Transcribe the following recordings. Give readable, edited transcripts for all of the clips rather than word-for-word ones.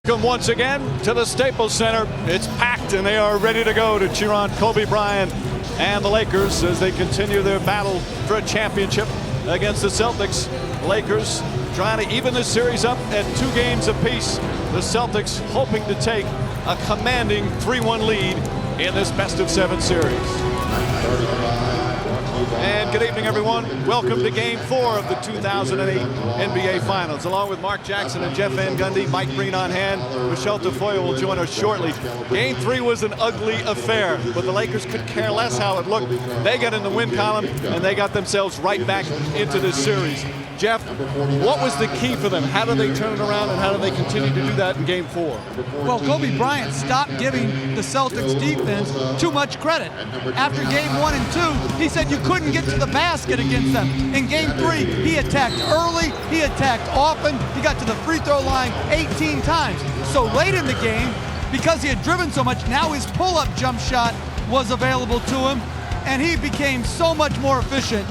Welcome once again to the Staples Center. It's packed and they are ready to go to cheer on Kobe Bryant and the Lakers as they continue their battle for a championship against the Celtics. Lakers trying to even this series up at 2 games apiece. The Celtics hoping to take a commanding 3-1 lead in this best-of-7 series. And good evening, everyone. Welcome to Game 4 of the 2008 NBA Finals. Along with Mark Jackson and Jeff Van Gundy, Mike Breen on hand. Michelle Tafoya will join us shortly. Game 3 was an ugly affair, but the Lakers could care less how it looked. They got in the win column, and they got themselves right back into this series. Jeff, what was the key for them? How did they turn it around, and how did they continue to do that in Game 4? Well, Kobe Bryant stopped giving the Celtics defense too much credit. After Game 1 and 2, he said you couldn't get to the basket against them. In Game 3, he attacked early, he attacked often, he got to the free throw line 18 times. So late in the game, because he had driven so much, now his pull-up jump shot was available to him, and he became so much more efficient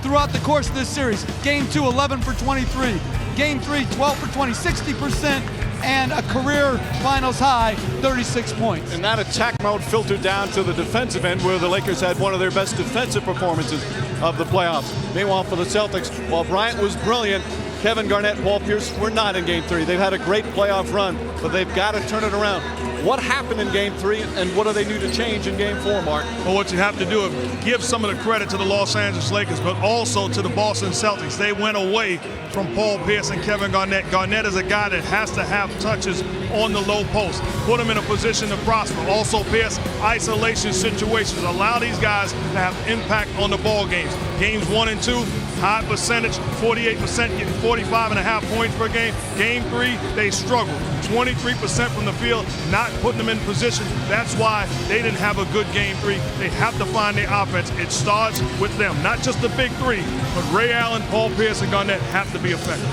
throughout the course of this series. Game 2, 11 for 23. Game 3, 12 for 20, 60%, and a career finals high, 36 points. And that attack mode filtered down to the defensive end, where the Lakers had one of their best defensive performances of the playoffs. Meanwhile, for the Celtics, while Bryant was brilliant, Kevin Garnett and Paul Pierce were not in Game 3. They've had a great playoff run, but they've got to turn it around. What happened in Game 3, and what do they need to change in Game 4, Mark? Well, what you have to do is give some of the credit to the Los Angeles Lakers, but also to the Boston Celtics. They went away from Paul Pierce and Kevin Garnett. Garnett is a guy that has to have touches on the low post, put him in a position to prosper. Also, Pierce, isolation situations, allow these guys to have impact on the ball games. Games 1 and 2, high percentage, 48%, getting 45.5 points per game. Game 3, they struggled. 23% from the field, not putting them in position. That's why they didn't have a good Game 3. They have to find their offense. It starts with them, not just the big 3, but Ray Allen, Paul Pierce, and Garnett have to be effective.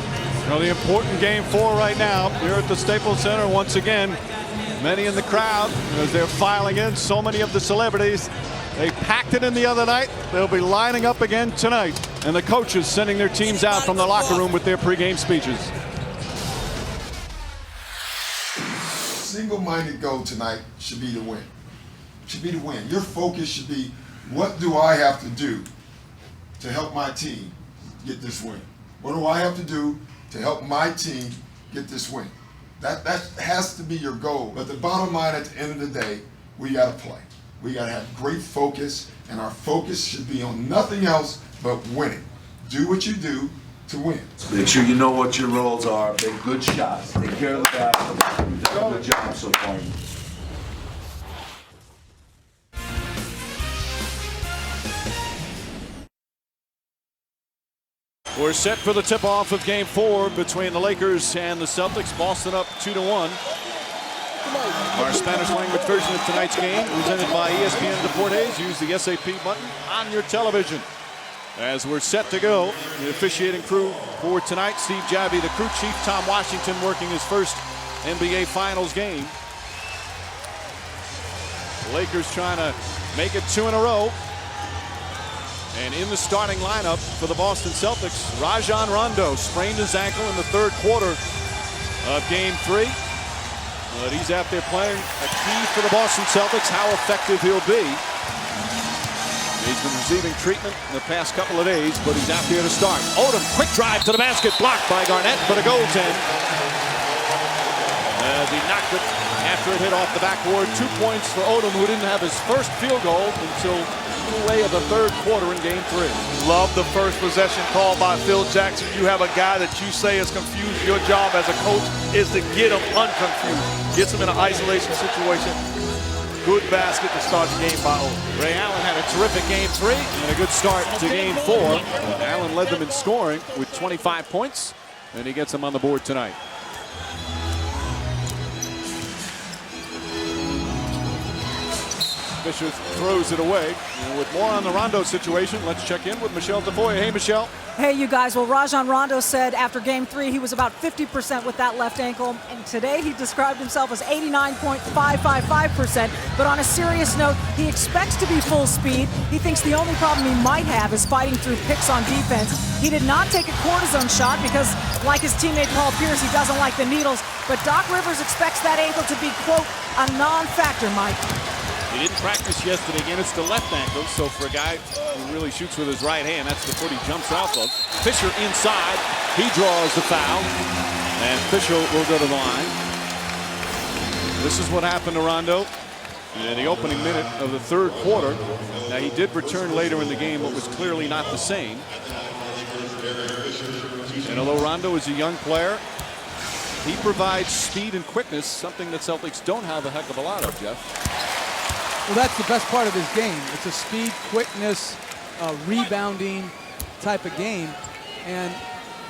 Well, the important Game 4 right now here at the Staples Center once again. Many in the crowd as they're filing in. So many of the celebrities. They packed it in the other night. They'll be lining up again tonight. And the coaches sending their teams out from the locker room with their pregame speeches. Single-minded goal tonight should be to win. Should be to win. Your focus should be, what do I have to do to help my team get this win? What do I have to do to help my team get this win? That has to be your goal. But the bottom line at the end of the day, we got to play. We got to have great focus, and our focus should be on nothing else but winning. Do what you do to win. Make sure you know what your roles are. Make good shots. Take care of the basket. You've done a good job so far. We're set for the tip-off of Game 4 between the Lakers and the Celtics. Boston up 2-1. Our Spanish language version of tonight's game, presented by ESPN Deportes. Use the SAP button on your television. As we're set to go, the officiating crew for tonight, Steve Javie, the crew chief, Tom Washington working his first NBA Finals game. The Lakers trying to make it 2 in a row. And in the starting lineup for the Boston Celtics, Rajon Rondo sprained his ankle in the 3rd quarter of Game 3. But he's out there playing a key for the Boston Celtics, how effective he'll be. He's been receiving treatment in the past couple of days, but he's out there to start. Odom, quick drive to the basket, blocked by Garnett for the goaltend. As he knocked it after it hit off the backboard. 2 points for Odom, who didn't have his first field goal until midway of the 3rd quarter in Game 3. Love the first possession call by Phil Jackson. You have a guy that you say is confused. Your job as a coach is to get him unconfused. Gets him in an isolation situation. Good basket to start the game by Odom. Ray Allen had a terrific Game 3 and a good start to Game 4. Allen led them in scoring with 25 points, and he gets them on the board tonight. Fisher throws it away. And with more on the Rondo situation, let's check in with Michelle Tafoya. Hey, Michelle. Hey, you guys. Well, Rajon Rondo said after Game 3 he was about 50% with that left ankle. And today he described himself as 89.555%. But on a serious note, he expects to be full speed. He thinks the only problem he might have is fighting through picks on defense. He did not take a cortisone shot because Like his teammate Paul Pierce, he doesn't like the needles, but Doc Rivers expects that ankle to be, quote, a non-factor, Mike. He didn't practice yesterday against the left ankle, so for a guy who really shoots with his right hand, that's the foot he jumps off of. Fisher inside, he draws the foul, and Fisher will go to the line. This is what happened to Rondo in the opening minute of the third quarter. Now, he did return later in the game, but was clearly not the same. And although Rondo is a young player, he provides speed and quickness, something that Celtics don't have a heck of a lot of, Jeff. Well, that's the best part of his game. It's a speed, quickness, rebounding type of game. And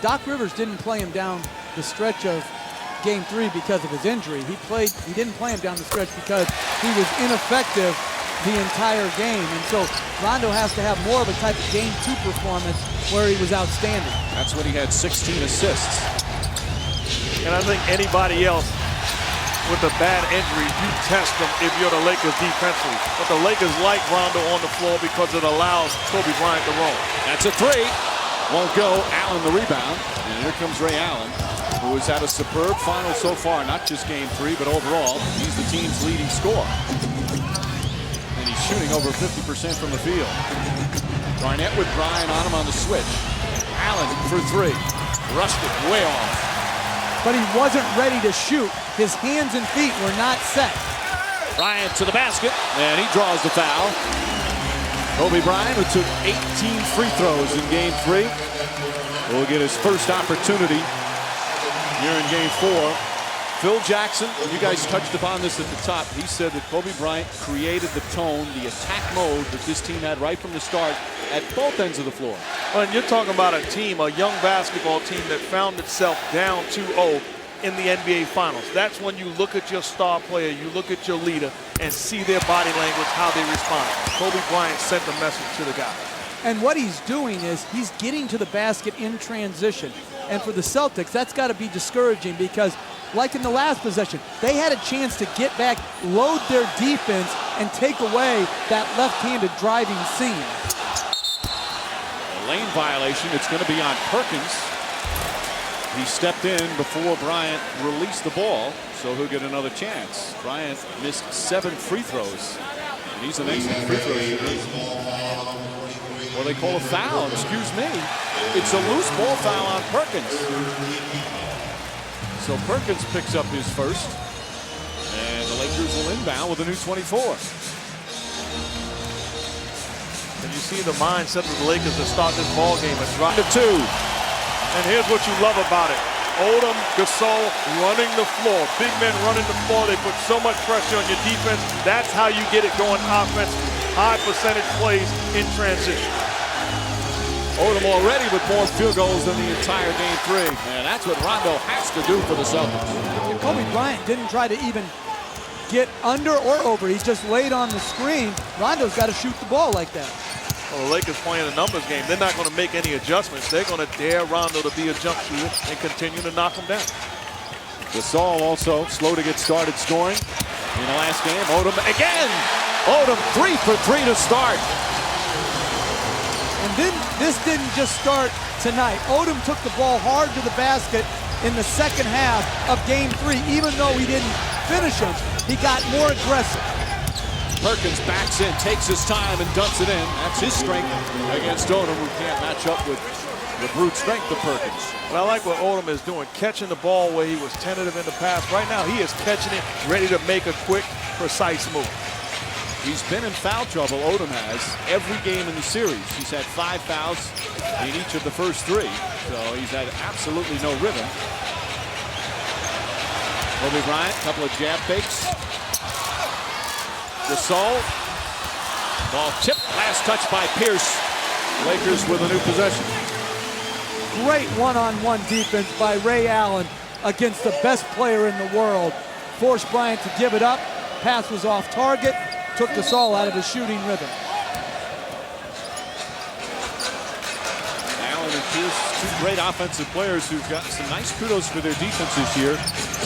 Doc Rivers didn't play him down the stretch of Game 3 because of his injury. He didn't play him down the stretch because he was ineffective the entire game. And so Rondo has to have more of a type of Game 2 performance where he was outstanding. That's when he had 16 assists. And I think anybody else with a bad injury, you test them if you're the Lakers defensively. But the Lakers like Rondo on the floor because it allows Kobe Bryant to roam. That's a three. Won't go. Allen the rebound. And here comes Ray Allen, who has had a superb final so far, not just Game 3, but overall. He's the team's leading scorer. And he's shooting over 50% from the field. Garnett with Bryant on him on the switch. Allen for three. Rushed it way off. But he wasn't ready to shoot. His hands and feet were not set. Bryant to the basket, and he draws the foul. Kobe Bryant, who took 18 free throws in Game 3, will get his first opportunity here in Game 4. Phil Jackson, you guys touched upon this at the top. He said that Kobe Bryant created the tone, the attack mode that this team had right from the start at both ends of the floor. Well, and you're talking about a team, a young basketball team that found itself down 2-0 in the NBA Finals. That's when you look at your star player, you look at your leader, and see their body language, how they respond. Kobe Bryant sent the message to the guy. And what he's doing is he's getting to the basket in transition. And for the Celtics, that's got to be discouraging because, like in the last possession, they had a chance to get back, load their defense, and take away that left-handed driving seam. A lane violation. It's going to be on Perkins. He stepped in before Bryant released the ball, so he'll get another chance. Bryant missed 7 free throws, and he's an excellent free throw shooter. Well, they call a foul, excuse me. It's a loose ball foul on Perkins. So Perkins picks up his first, and the Lakers will inbound with a new 24. And you see the mindset of the Lakers to start this ball game and drop to 2. And here's what you love about it. Odom, Gasol running the floor. Big men running the floor. They put so much pressure on your defense. That's how you get it going offensively. High percentage plays in transition. Odom already with more field goals than the entire Game 3. And that's what Rondo has to do for the Celtics. And Kobe Bryant didn't try to even get under or over. He just laid on the screen. Rondo's got to shoot the ball like that. Well, the Lakers playing a numbers game. They're not going to make any adjustments. They're going to dare Rondo to be a jump shooter and continue to knock him down. Gasol also slow to get started scoring in the last game. Odom again. Odom 3 for 3 to start. And then this didn't just start tonight. Odom took the ball hard to the basket in the second half of Game 3. Even though he didn't finish him, he got more aggressive. Perkins backs in, takes his time, and dunks it in. That's his strength against Odom, who can't match up with the brute strength of Perkins. But I like what Odom is doing, catching the ball where he was tentative in the past. Right now, he is catching it, ready to make a quick, precise move. He's been in foul trouble, Odom has, every game in the series. He's had 5 fouls in each of the first 3, so he's had absolutely no rhythm. Kobe Bryant, a couple of jab fakes. Gasol, ball tipped, last touch by Pierce. Lakers with a new possession. Great one-on-one defense by Ray Allen against the best player in the world. Forced Bryant to give it up. Pass was off target. Took Gasol out of his shooting rhythm. Allen and Pierce, 2 great offensive players who've got some nice kudos for their defense this year,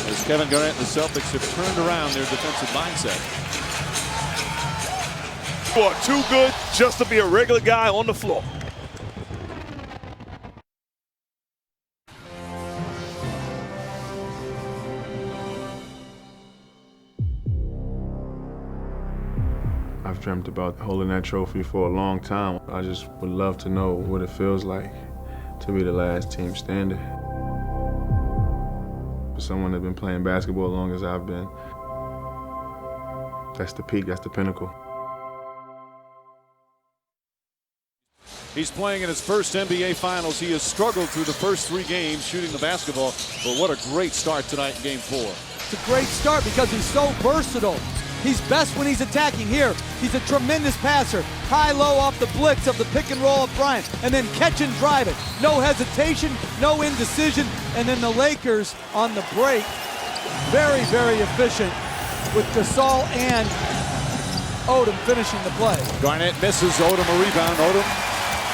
as Kevin Garnett and the Celtics have turned around their defensive mindset. You are too good just to be a regular guy on the floor. I've dreamt about holding that trophy for a long time. I just would love to know what it feels like to be the last team standing. For someone that's been playing basketball as long as I've been, that's the peak, that's the pinnacle. He's playing in his first NBA Finals. He has struggled through the first 3 games shooting the basketball, but what a great start tonight in Game 4. It's a great start because he's so versatile. He's best when he's attacking here. He's a tremendous passer. High-low off the blitz of the pick and roll of Bryant, and then catch and drive it. No hesitation, no indecision, and then the Lakers on the break. Very, very efficient with Gasol and Odom finishing the play. Garnett misses Odom a rebound. Odom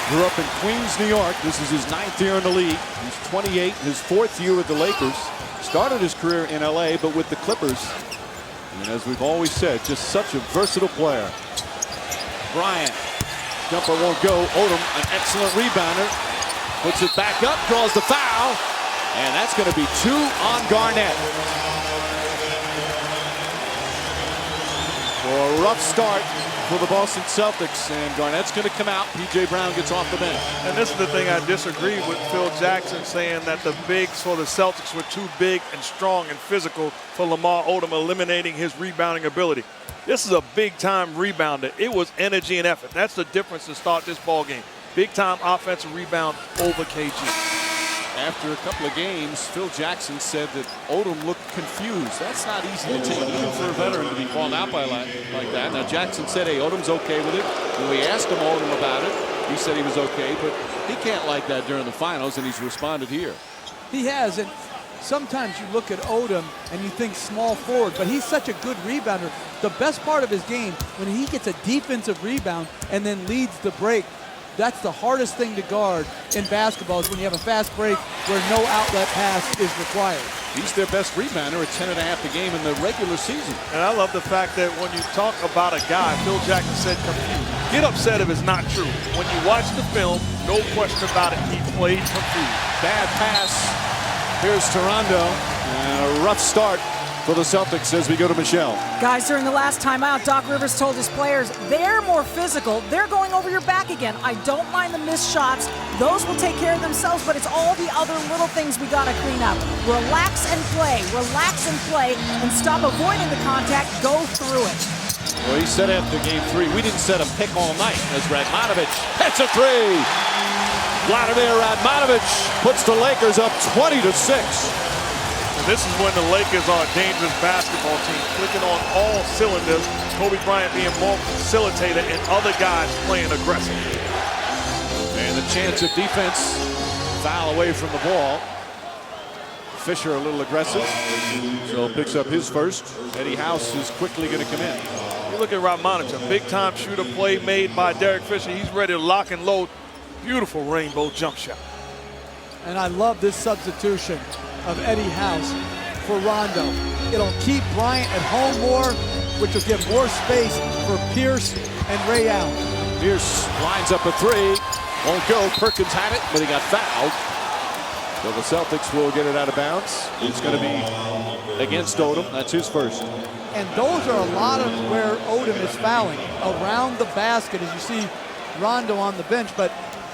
grew up in Queens, New York. This is his 9th year in the league. He's 28, his 4th year with the Lakers. Started his career in LA, but with the Clippers. And as we've always said, just such a versatile player. Bryant, jumper won't go. Odom, an excellent rebounder. Puts it back up, draws the foul. And that's going to be 2 on Garnett. For a rough start for the Boston Celtics, and Garnett's going to come out. P.J. Brown gets off the bench. And this is the thing I disagree with Phil Jackson saying that the bigs for the Celtics were too big and strong and physical for Lamar Odom, eliminating his rebounding ability. This is a big-time rebounder. It was energy and effort. That's the difference to start this ball game. Big-time offensive rebound over KG. After a couple of games, Phil Jackson said that Odom looked confused. That's not easy to take, even for a veteran to be called out by like that. Now, Jackson said, hey, Odom's okay with it. When we asked him Odom about it, he said he was okay, but he can't like that during the finals, and he's responded here. He has, and sometimes you look at Odom and you think small forward, but he's such a good rebounder. The best part of his game, when he gets a defensive rebound and then leads the break, that's the hardest thing to guard in basketball, is when you have a fast break where no outlet pass is required. He's their best rebounder at 10.5 a game in the regular season. And I love the fact that when you talk about a guy, Phil Jackson said confused. Get upset if it's not true. When you watch the film, no question about it, he played confused. Bad pass. Here's to Rondo. And a rough start for the Celtics as we go to Michelle. Guys, during the last timeout, Doc Rivers told his players they're more physical. They're going over your back again. I don't mind the missed shots. Those will take care of themselves, but it's all the other little things we got to clean up. Relax and play. Relax and play, and stop avoiding the contact. Go through it. Well, he said after Game 3, we didn't set a pick all night as Radmanovic hits a 3. Vladimir Radmanovic puts the Lakers up 20-6. This is when the Lakers are a dangerous basketball team, clicking on all cylinders. Kobe Bryant being more facilitator and other guys playing aggressive. And the chance of defense, foul away from the ball. Fisher a little aggressive, so picks up his first. Eddie House is quickly going to come in. You look at Radmanovic, a big-time shooter, play made by Derek Fisher. He's ready to lock and load. Beautiful rainbow jump shot. And I love this substitution of Eddie House for Rondo. It'll keep Bryant at home more, which will give more space for Pierce and Ray Allen. Pierce lines up a 3. Won't go. Perkins had it, but he got fouled. So the Celtics will get it out of bounds. It's going to be against Odom. That's his first. And those are a lot of where Odom is fouling, around the basket, as you see Rondo on the bench. But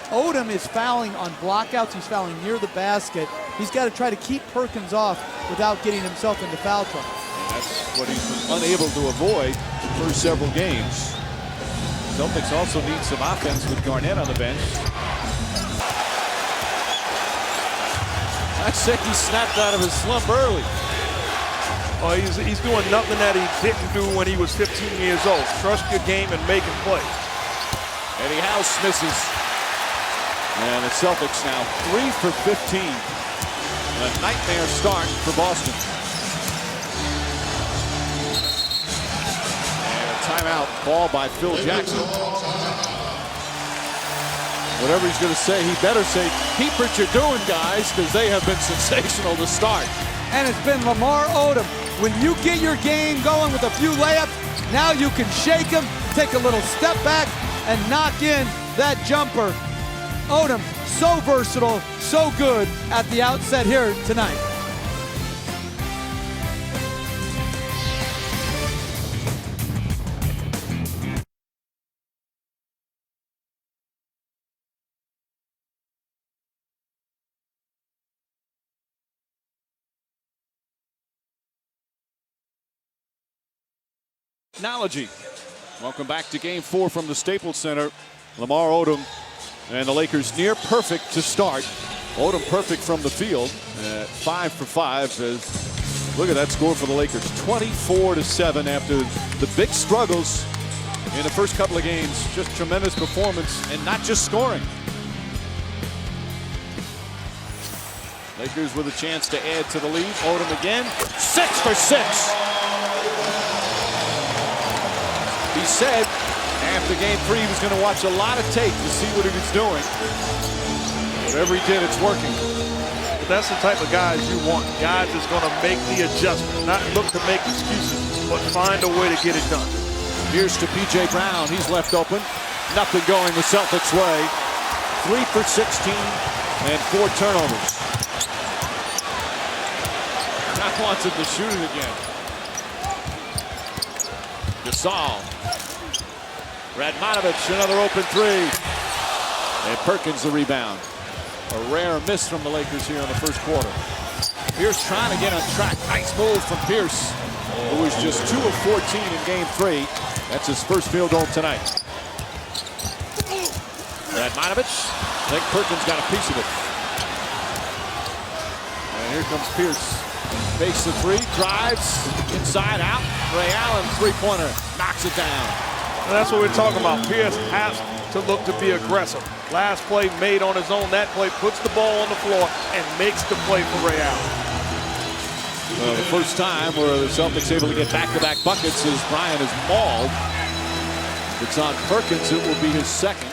Odom is fouling on blockouts. He's fouling near the basket. He's got to try to keep Perkins off without getting himself into foul trouble. And that's what he's been unable to avoid for several games. Celtics also need some offense with Garnett on the bench. I'd say he snapped out of his slump early. Oh, he's doing nothing that he didn't do when he was 15 years old. Trust your game and make it play. Eddie House misses. And the Celtics now 3 for 15. A nightmare start for Boston. And a timeout call by Phil Jackson. Whatever he's going to say, he better say, keep what you're doing, guys, because they have been sensational to start. And it's been Lamar Odom. When you get your game going with a few layups, now you can shake him, take a little step back, and knock in that jumper. Odom, so versatile, so good at the outset here tonight. Technology. Welcome back to Game 4 from the Staples Center. Lamar Odom and the Lakers near perfect to start. Odom perfect from the field at 5 for 5. Look at that score for the Lakers, 24-7 after the big struggles in the first couple of games. Just tremendous performance and not just scoring. Lakers with a chance to add to the lead. Odom again, 6 for 6. He said after Game 3 he was going to watch a lot of tape to see what he was doing. Whatever he did, it's working. That's the type of guys you want. Guys that's going to make the adjustment, not look to make excuses, but find a way to get it done. Here's to P.J. Brown. He's left open. Nothing going the Celtics' way. 3 for 16 and 4 turnovers. Now wants him to shoot it again. Gasol. Radmanovic, another open 3. And Perkins the rebound. A rare miss from the Lakers here in the first quarter. Pierce trying to get on track. Nice move from Pierce, who was just 2 of 14 in Game 3. That's his first field goal tonight. Radmanovic. I think Perkins got a piece of it. And here comes Pierce. Fakes the 3, drives, inside out. Ray Allen, three-pointer, knocks it down. And that's what we're talking about. Pierce has to look to be aggressive. Last play made on his own. That play puts the ball on the floor and makes the play for Ray Allen. The first time where the Celtics able to get back-to-back buckets is Bryant is mauled. It's on Perkins. It will be his second.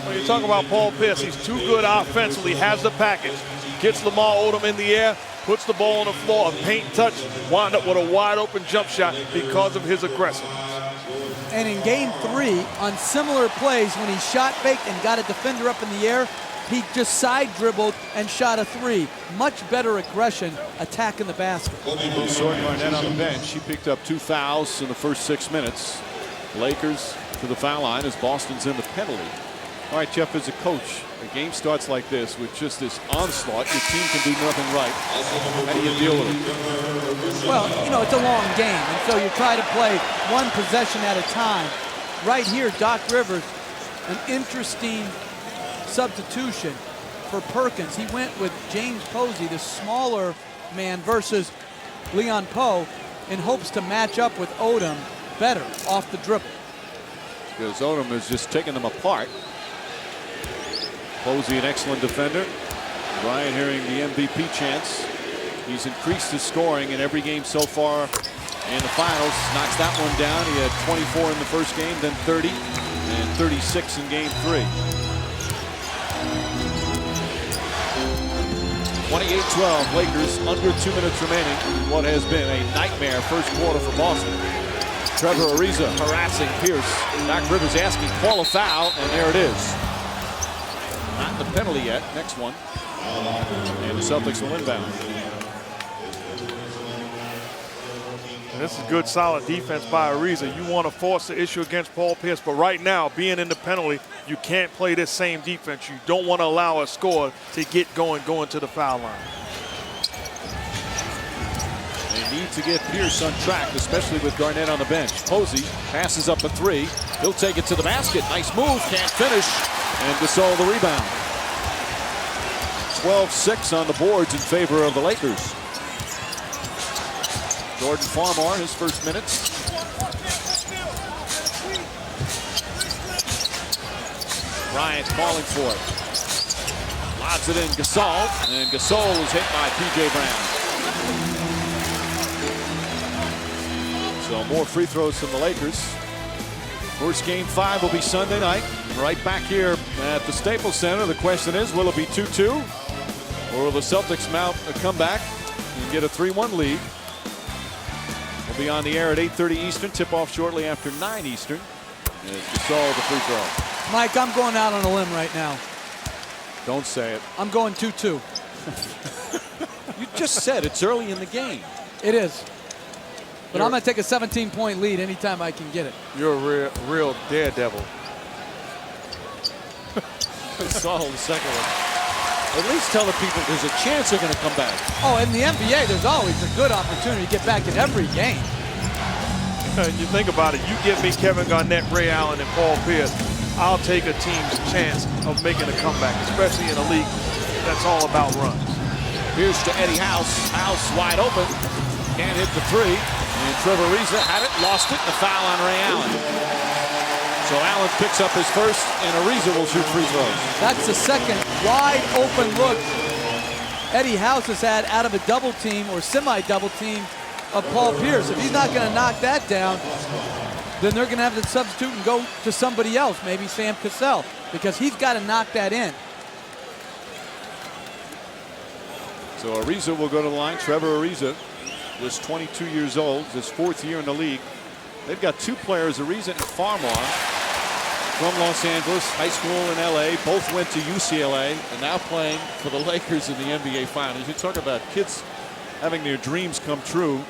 When you talk about Paul Pierce, he's too good offensively, has the package. Gets Lamar Odom in the air, puts the ball on the floor, a paint touch, wound up with a wide open jump shot because of his aggressiveness. And in Game 3, on similar plays, when he shot faked and got a defender up in the air, he just side dribbled and shot a 3. Much better aggression attacking the basket. Garnett on the bench. He picked up 2 fouls in the first 6 minutes. Lakers to the foul line as Boston's in the penalty. All right, Jeff, as a coach, a game starts like this with just this onslaught. Your team can do nothing right. How do you deal with it? Well, you know, it's a long game, and so you try to play one possession at a time. Right here, Doc Rivers, an interesting substitution for Perkins. He went with James Posey, the smaller man, versus Leon Powe in hopes to match up with Odom better off the dribble. Because Odom is just taking them apart. Posey, an excellent defender. Bryant hearing the MVP chants. He's increased his scoring in every game so far in the finals. Knocks that one down. He had 24 in the first game, then 30, and 36 in Game 3. 28-12, Lakers under 2 minutes remaining. What has been a nightmare first quarter for Boston. Trevor Ariza harassing Pierce. Doc Rivers asking, call a foul, and there it is. Not the penalty yet. Next one. And the Celtics will inbound. And this is good, solid defense by Ariza. You want to force the issue against Paul Pierce, but right now, being in the penalty, you can't play this same defense. You don't want to allow a score to get going to the foul line. They need to get Pierce on track, especially with Garnett on the bench. Posey passes up a 3. He'll take it to the basket. Nice move. Can't finish. And Gasol the rebound. 12-6 on the boards in favor of the Lakers. Jordan Farmar, his first minutes. Bryant calling for it. Lobs it in Gasol, and Gasol is hit by P.J. Brown. So more free throws from the Lakers. Of course, Game 5 will be Sunday night. Right back here at the Staples Center. The question is, will it be 2-2? Or will the Celtics mount a comeback and get a 3-1 lead? We'll be on the air at 8:30 Eastern. Tip-off shortly after 9 Eastern. And Gasol the free throw. Mike, I'm going out on a limb right now. Don't say it. I'm going 2-2. You just said it's early in the game. It is. But I'm going to take a 17-point lead anytime I can get it. You're a real daredevil. Gasol the second one. At least tell the people there's a chance they're going to come back. Oh, in the NBA, there's always a good opportunity to get back in every game. And you think about it, you give me Kevin Garnett, Ray Allen, and Paul Pierce, I'll take a team's chance of making a comeback, especially in a league that's all about runs. Here's to Eddie House. House wide open. Can't hit the three. And Trevor Ariza had it, lost it, and a foul on Ray Allen. So Allen picks up his first, and Ariza will shoot free throws. That's the second wide open look Eddie House has had out of a double team or semi-double team of Paul Pierce. If he's not going to knock that down, then they're going to have to substitute and go to somebody else, maybe Sam Cassell, because he's got to knock that in. So Ariza will go to the line. Trevor Ariza was 22 years old, his 4th year in the league. They've got 2 players, Ariza and Farmar, from Los Angeles, high school in LA. Both went to UCLA and now playing for the Lakers in the NBA Finals. You talk about kids having their dreams come true.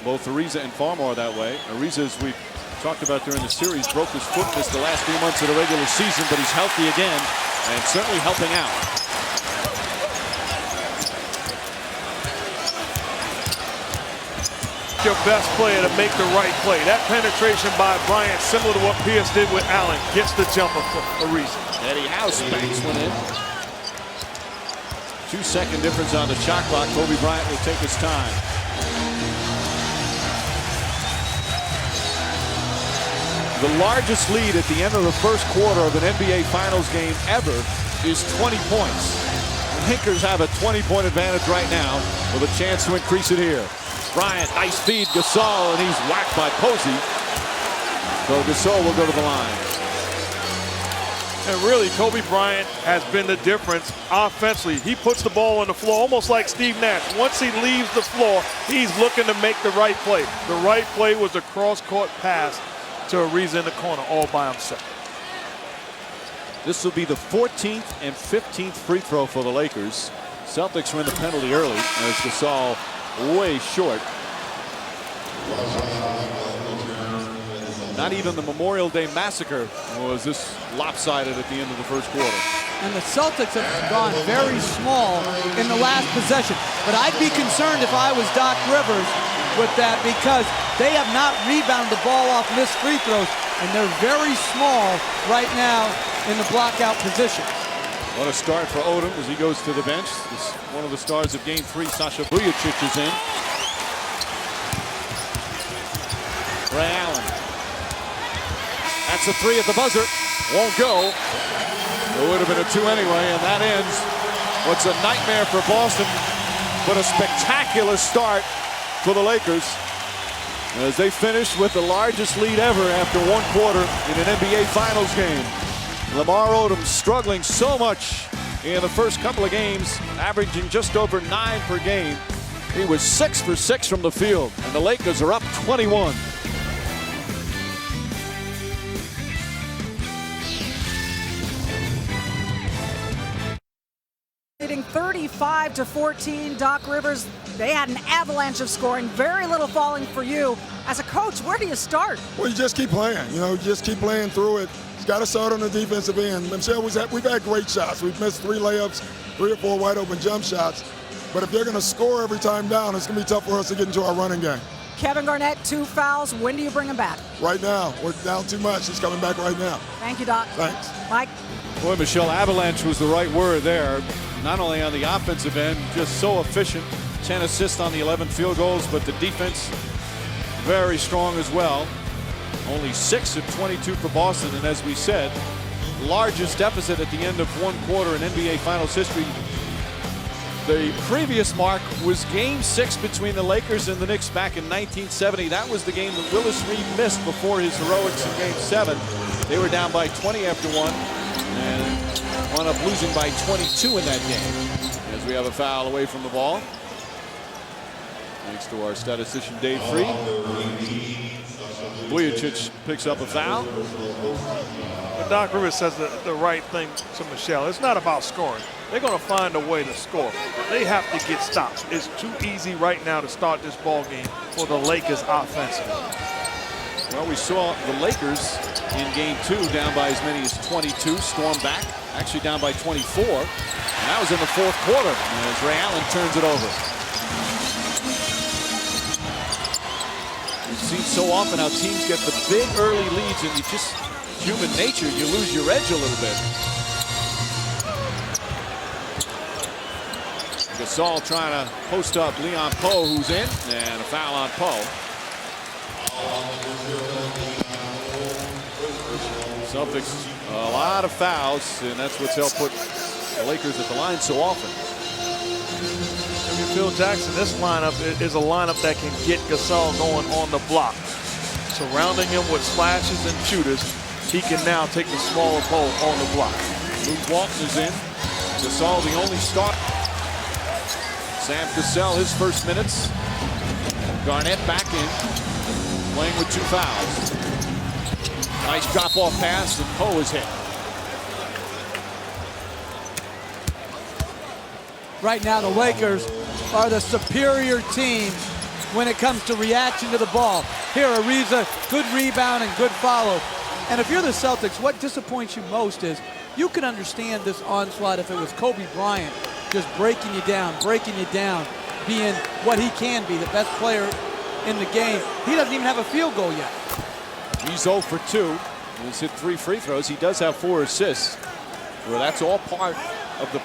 Both Ariza and Farmar that way. Ariza, as we talked about during the series, broke his foot this the last 3 months of the regular season, but he's healthy again and certainly helping out. Your best player to make the right play. That penetration by Bryant, similar to what Pierce did with Allen, gets the jumper for Ariza. Eddie House banks one in. 2-second difference on the shot clock. Kobe Bryant will take his time. The largest lead at the end of the first quarter of an NBA Finals game ever is 20 points. The Lakers have a 20-point advantage right now with a chance to increase it here. Bryant, nice feed, Gasol, and he's whacked by Posey. So Gasol will go to the line. And really, Kobe Bryant has been the difference offensively. He puts the ball on the floor almost like Steve Nash. Once he leaves the floor, he's looking to make the right play. The right play was a cross-court pass to Ariza in the corner all by himself. This will be the 14th and 15th free throw for the Lakers. Celtics win the penalty early as Gasol way short. Not even the Memorial Day Massacre was this lopsided at the end of the first quarter. And the Celtics have gone very small in the last possession. But I'd be concerned if I was Doc Rivers with that, because they have not rebounded the ball off missed free throws, and they're very small right now in the blockout position. What a start for Odom as he goes to the bench. This one of the stars of Game 3, Sasha Vujacic, is in. Ray Allen. That's a 3 at the buzzer. Won't go. It would have been a 2 anyway, and that ends what's a nightmare for Boston, but a spectacular start for the Lakers as they finish with the largest lead ever after 1 quarter in an NBA Finals game. Lamar Odom struggling so much in the first couple of games, averaging just over 9 per game. He was 6 for 6 from the field, and the Lakers are up 21. 35-14, Doc Rivers, they had an avalanche of scoring, very little falling for you. As a coach, where do you start? Well, you just keep playing. You know, you just keep playing through it. It's got to start on the defensive end. Michelle, we've had great shots. We've missed 3 layups, 3 or 4 wide open jump shots. But if they're going to score every time down, it's going to be tough for us to get into our running game. Kevin Garnett, 2 fouls. When do you bring him back? Right now. We're down too much. He's coming back right now. Thank you, Doc. Thanks. Mike? Boy, Michelle, avalanche was the right word there. Not only on the offensive end, just so efficient. 10 assists on the 11 field goals, but the defense very strong as well. Only 6 of 22 for Boston, and as we said, largest deficit at the end of 1 quarter in NBA Finals history. The previous mark was Game 6 between the Lakers and the Knicks back in 1970. That was the game that Willis Reed missed before his heroics in Game 7. They were down by 20 after 1 and wound up losing by 22 in that game. As we have a foul away from the ball. Thanks to our statistician Dave Free. Vujacic picks up a foul. But Doc Rivers says the right thing to Michelle. It's not about scoring. They're going to find a way to score. They have to get stops. It's too easy right now to start this ball game for the Lakers offensively. Well, we saw the Lakers in Game 2 down by as many as 22, storm back Actually down by 24. And that was in the fourth quarter as Ray Allen turns it over. We've seen so often how teams get the big early leads and you just, human nature, you lose your edge a little bit. Gasol trying to post up Powe, who's in, and a foul on Powe. Celtics, a lot of fouls, and that's what's helped put the Lakers at the line so often. Phil Jackson, this lineup is a lineup that can get Gasol going on the block. Surrounding him with slashes and shooters, he can now take the smaller Powe on the block. Walton is in. Gasol the only start. Sam Cassell, his first minutes. Garnett back in, playing with 2 fouls. Nice drop-off pass, and Powe is hit. Right now, the Lakers are the superior team when it comes to reaction to the ball. Here, Ariza, good rebound and good follow. And if you're the Celtics, what disappoints you most is you can understand this onslaught if it was Kobe Bryant just breaking you down, being what he can be, the best player in the game. He doesn't even have a field goal yet. He's 0 for 2. He's hit 3 free throws. He does have 4 assists. Well, that's all part of the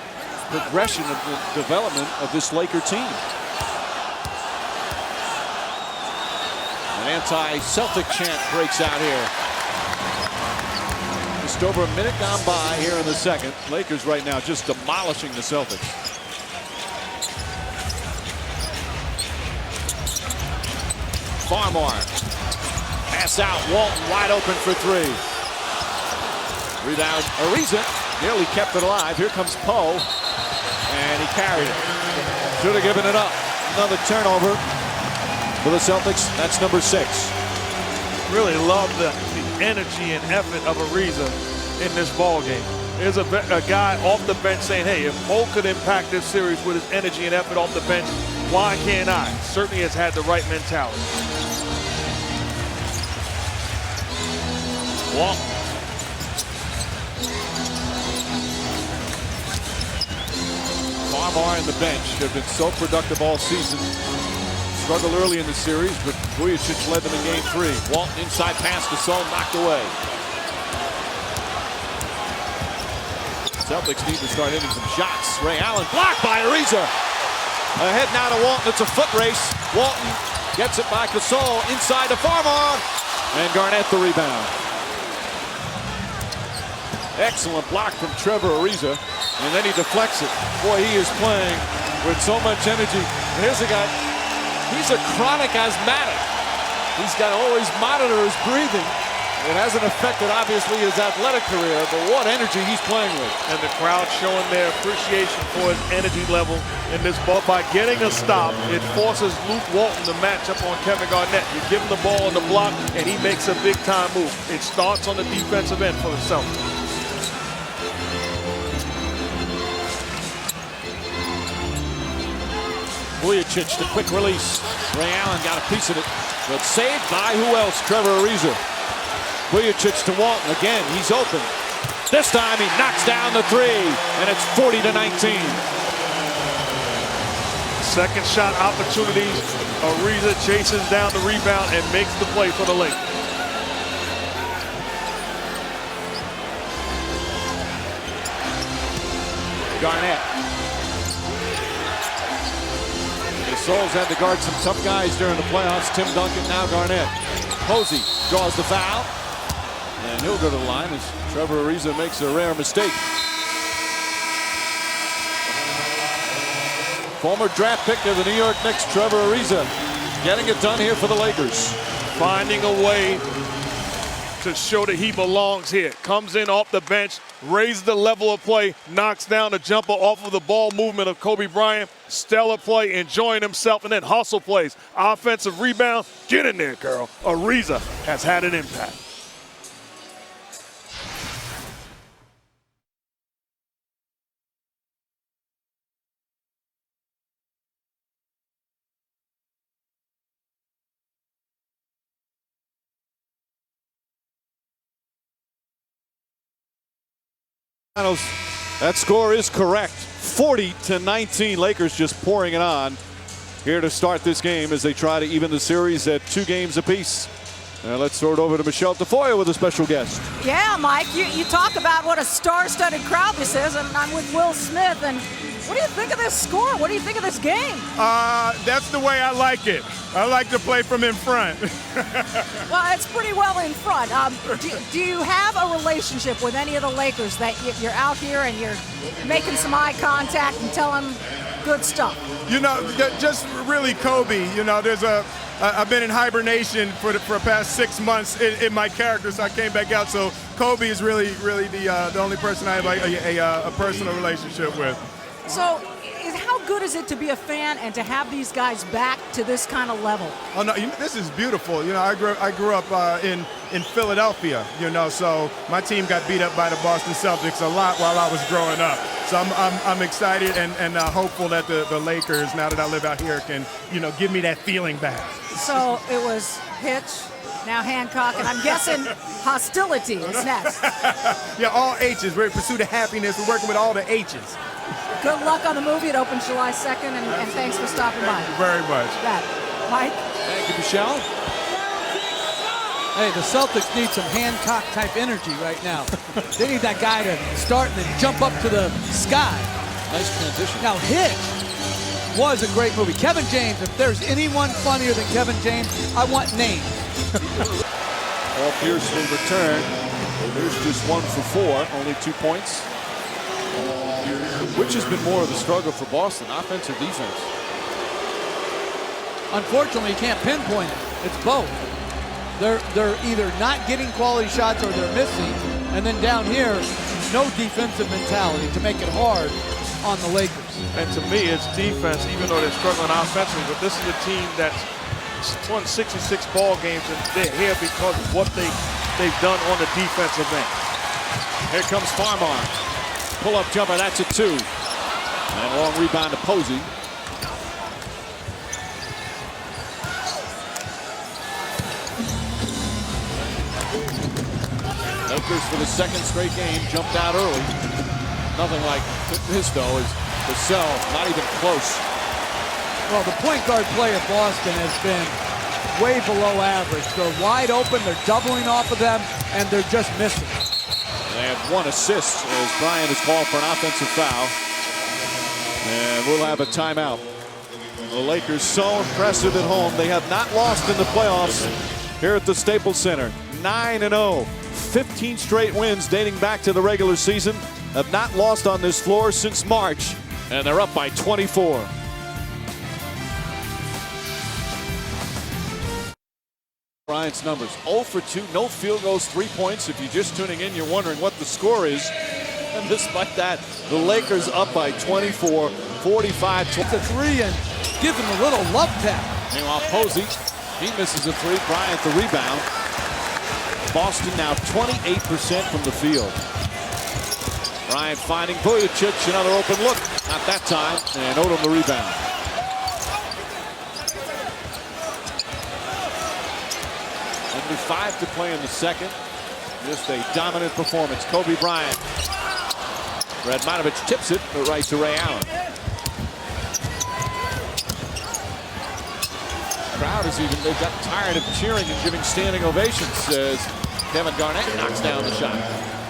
progression of the development of this Laker team. An anti-Celtic chant breaks out here. Just over a minute gone by here in the second. Lakers right now just demolishing the Celtics. Farmar. Pass out. Walton wide open for 3. Rebound. Ariza nearly kept it alive. Here comes Powe. And he carried it. Should have given it up. Another turnover for the Celtics. That's number 6. Really love the energy and effort of Ariza in this ball game. There's a guy off the bench saying, hey, if Powe could impact this series with his energy and effort off the bench, why can't I? Certainly has had the right mentality. Walton. Farmar and the bench have been so productive all season. Struggled early in the series, but Vujacic led them in game 3. Walton inside pass, Gasol knocked away. Celtics need to start hitting some shots. Ray Allen blocked by Ariza. Ahead now to Walton. It's a foot race. Walton gets it by Gasol inside to Farmar. And Garnett the rebound. Excellent block from Trevor Ariza. And then he deflects it. Boy, he is playing with so much energy. And here's a guy, he's a chronic asthmatic. He's got to always monitor his breathing. It hasn't affected, obviously, his athletic career, but what energy he's playing with. And the crowd showing their appreciation for his energy level in this ball. By getting a stop, it forces Luke Walton to match up on Kevin Garnett. You give him the ball on the block, and he makes a big-time move. It starts on the defensive end for the Celtics. Vujacic, the quick release. Ray Allen got a piece of it, but saved by who else? Trevor Ariza. Vujacic to Walton again. He's open. This time he knocks down the 3, and it's 40-19. Second shot opportunities. Ariza chases down the rebound and makes the play for the Lakers. Garnett. The Souls had to guard some tough guys during the playoffs. Tim Duncan, now Garnett. Posey draws the foul. And he'll go to the line as Trevor Ariza makes a rare mistake. Former draft pick of the New York Knicks, Trevor Ariza, getting it done here for the Lakers. Finding a way to show that he belongs here. Comes in off the bench, raises the level of play, knocks down the jumper off of the ball movement of Kobe Bryant. Stellar play, enjoying himself, and then hustle plays. Offensive rebound, get in there, girl. Ariza has had an impact. Finals That score is correct. 40-19. Lakers just pouring it on here to start this game as they try to even the series at 2 games apiece. Let's throw it over to Michelle Tafoya with a special guest. Yeah, Mike, you talk about what a star-studded crowd this is, and I'm with Will Smith. And what do you think of this score? What do you think of this game? That's the way I like it. I like to play from in front. Well, it's pretty well in front. Do you have a relationship with any of the Lakers that you're out here and you're making some eye contact and telling good stuff? You know, just really Kobe. You know, I've been in hibernation for the past 6 months in my character, so I came back out. So Kobe is really the only person I have a personal relationship with. So how good is it to be a fan and to have these guys back to this kind of level? Oh no, this is beautiful. You know, I grew up in Philadelphia. You know, so my team got beat up by the Boston Celtics a lot while I was growing up. So I'm excited and hopeful that the Lakers, now that I live out here, can give me that feeling back. So it was Hitch, now Hancock, and I'm guessing hostility is next. Yeah, all H's. We're in pursuit of happiness. We're working with all the H's. Good luck on the movie. It opens July 2nd, and thanks for stopping by. Thank you very much. Mike? Thank you, Michelle. Hey, the Celtics need some Hancock-type energy right now. They need that guy to start and then jump up to the sky. Nice transition. Now, Hitch was a great movie. Kevin James, if there's anyone funnier than Kevin James, I want names. Paul Pierce will return. There's just 1 for 4, only 2 points. Which has been more of the struggle for Boston, offense or defense? Unfortunately, you can't pinpoint it. It's both. They're either not getting quality shots or they're missing. And then down here, no defensive mentality to make it hard on the Lakers. And to me, it's defense, even though they're struggling offensively. But this is a team that's won 66 ball games, and they're here because of what they've done on the defensive end. Here comes Farmar. Pull-up jumper, that's a 2. And a long rebound to Posey. Lakers for the 2nd straight game jumped out early. Nothing like this, though, is Cassell not even close. Well, the point guard play of Boston has been way below average. They're wide open, they're doubling off of them, and they're just missing. They have 1 assist as Bryant is called for an offensive foul. And we'll have a timeout. The Lakers so impressive at home. They have not lost in the playoffs here at the Staples Center. 9-0. 15 straight wins dating back to the regular season. Have not lost on this floor since March. And they're up by 24. Bryant's numbers: 0 for 2, no field goals, 3 points. If you're just tuning in, you're wondering what the score is. And despite that, the Lakers up by 24, 45. It's a 3 and give them a little love tap. Meanwhile, Posey, he misses a 3. Bryant the rebound. Boston now 28% from the field. Bryant finding Vujacic, another open look. Not that time, and Odom the rebound. Under 5 to play in the second. Just a dominant performance. Kobe Bryant. Radmanovic tips it, but right to Ray Allen. Crowd is even, they've gotten tired of cheering and giving standing ovations as Kevin Garnett knocks down the shot.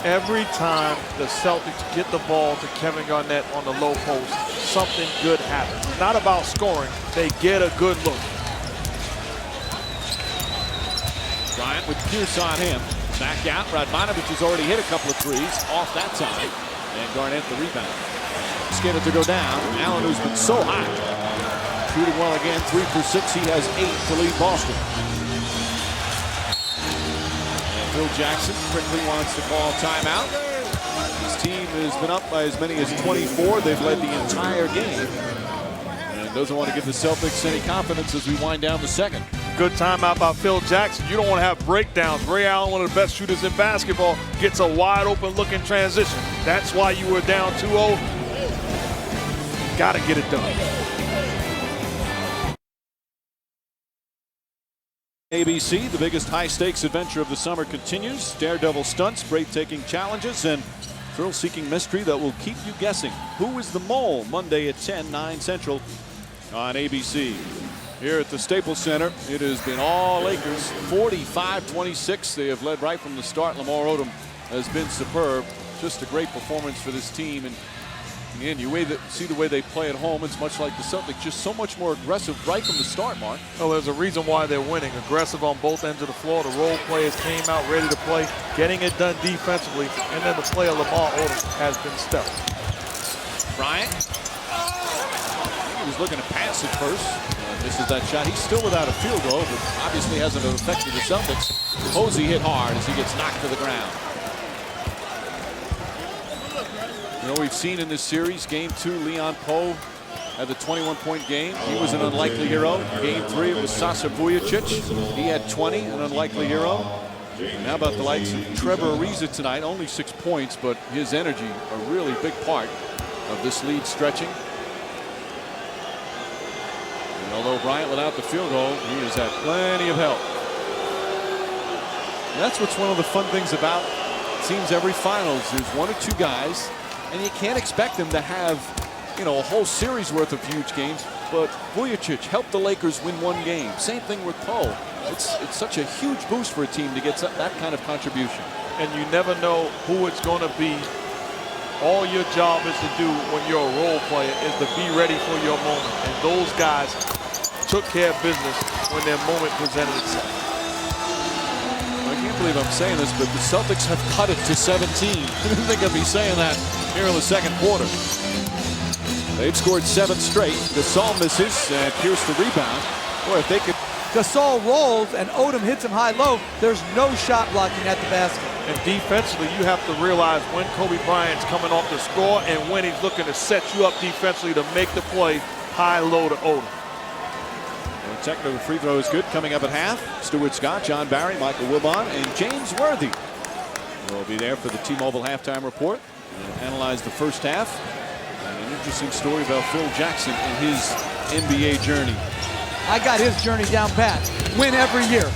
Every time the Celtics get the ball to Kevin Garnett on the low post, something good happens. It's not about scoring, they get a good look. Bryant with Pierce on him. Back out. Radmanovic has already hit a couple of threes off that time. And Garnett the rebound. Scared it to go down. Allen, who's been so hot, shooting well again. 3 for 6. He has 8 to lead Boston. And Phil Jackson quickly wants to call timeout. His team has been up by as many as 24. They've led the entire game. And doesn't want to give the Celtics any confidence as we wind down the second. Good timeout by Phil Jackson. You don't want to have breakdowns. Ray Allen, one of the best shooters in basketball, gets a wide open look in transition. That's why you were down 2-0. Got to get it done. ABC, the biggest high-stakes adventure of the summer continues. Daredevil stunts, breathtaking challenges, and thrill-seeking mystery that will keep you guessing. Who is the mole? Monday at 10, 9 Central on ABC. Here at the Staples Center, it has been all Lakers, 45-26. They have led right from the start. Lamar Odom has been superb. Just a great performance for this team. And you see the way they play at home. It's much like the Celtics, just so much more aggressive right from the start, Mark. Well, there's a reason why they're winning. Aggressive on both ends of the floor. The role players came out ready to play, getting it done defensively, and then the player Lamar Odom has been stellar. Bryant. He was looking to pass at first. Misses that shot. He's still without a field goal, but obviously hasn't affected the Celtics. Posey hit hard as he gets knocked to the ground. You know, we've seen in this series, Game 2, Leon Powe had the 21-point game. He was an unlikely hero. Game 3, it was Sasha Vujacic. He had 20, an unlikely hero. And how about the likes of Trevor Ariza tonight? Only 6 points, but his energy, a really big part of this lead stretching. And although Bryant without the field goal, he has had plenty of help. And that's what's one of the fun things about, it seems, every finals. There's 1 or 2 guys, and you can't expect them to have, you know, a whole series worth of huge games. But Vujacic helped the Lakers win 1 game. Same thing with Powe. It's such a huge boost for a team to get that kind of contribution. And you never know who it's going to be. All your job is to do when you're a role player is to be ready for your moment. And those guys took care of business when their moment presented itself. I can't believe I'm saying this, but the Celtics have cut it to 17. I didn't think I'd be saying that here in the second quarter. They've scored 7 straight. Gasol misses and Pierce the rebound. Boy, if they could. Gasol rolls and Odom hits him high-low. There's no shot blocking at the basket. And defensively, you have to realize when Kobe Bryant's coming off the score and when he's looking to set you up defensively to make the play high-low to Odom. Technical free throw is good. Coming up at half, Stuart Scott, John Barry, Michael Wilbon, and James Worthy will be there for the T-Mobile halftime report. We'll analyze the first half. And an interesting story about Phil Jackson and his NBA journey. I got his journey down pat. Win every year.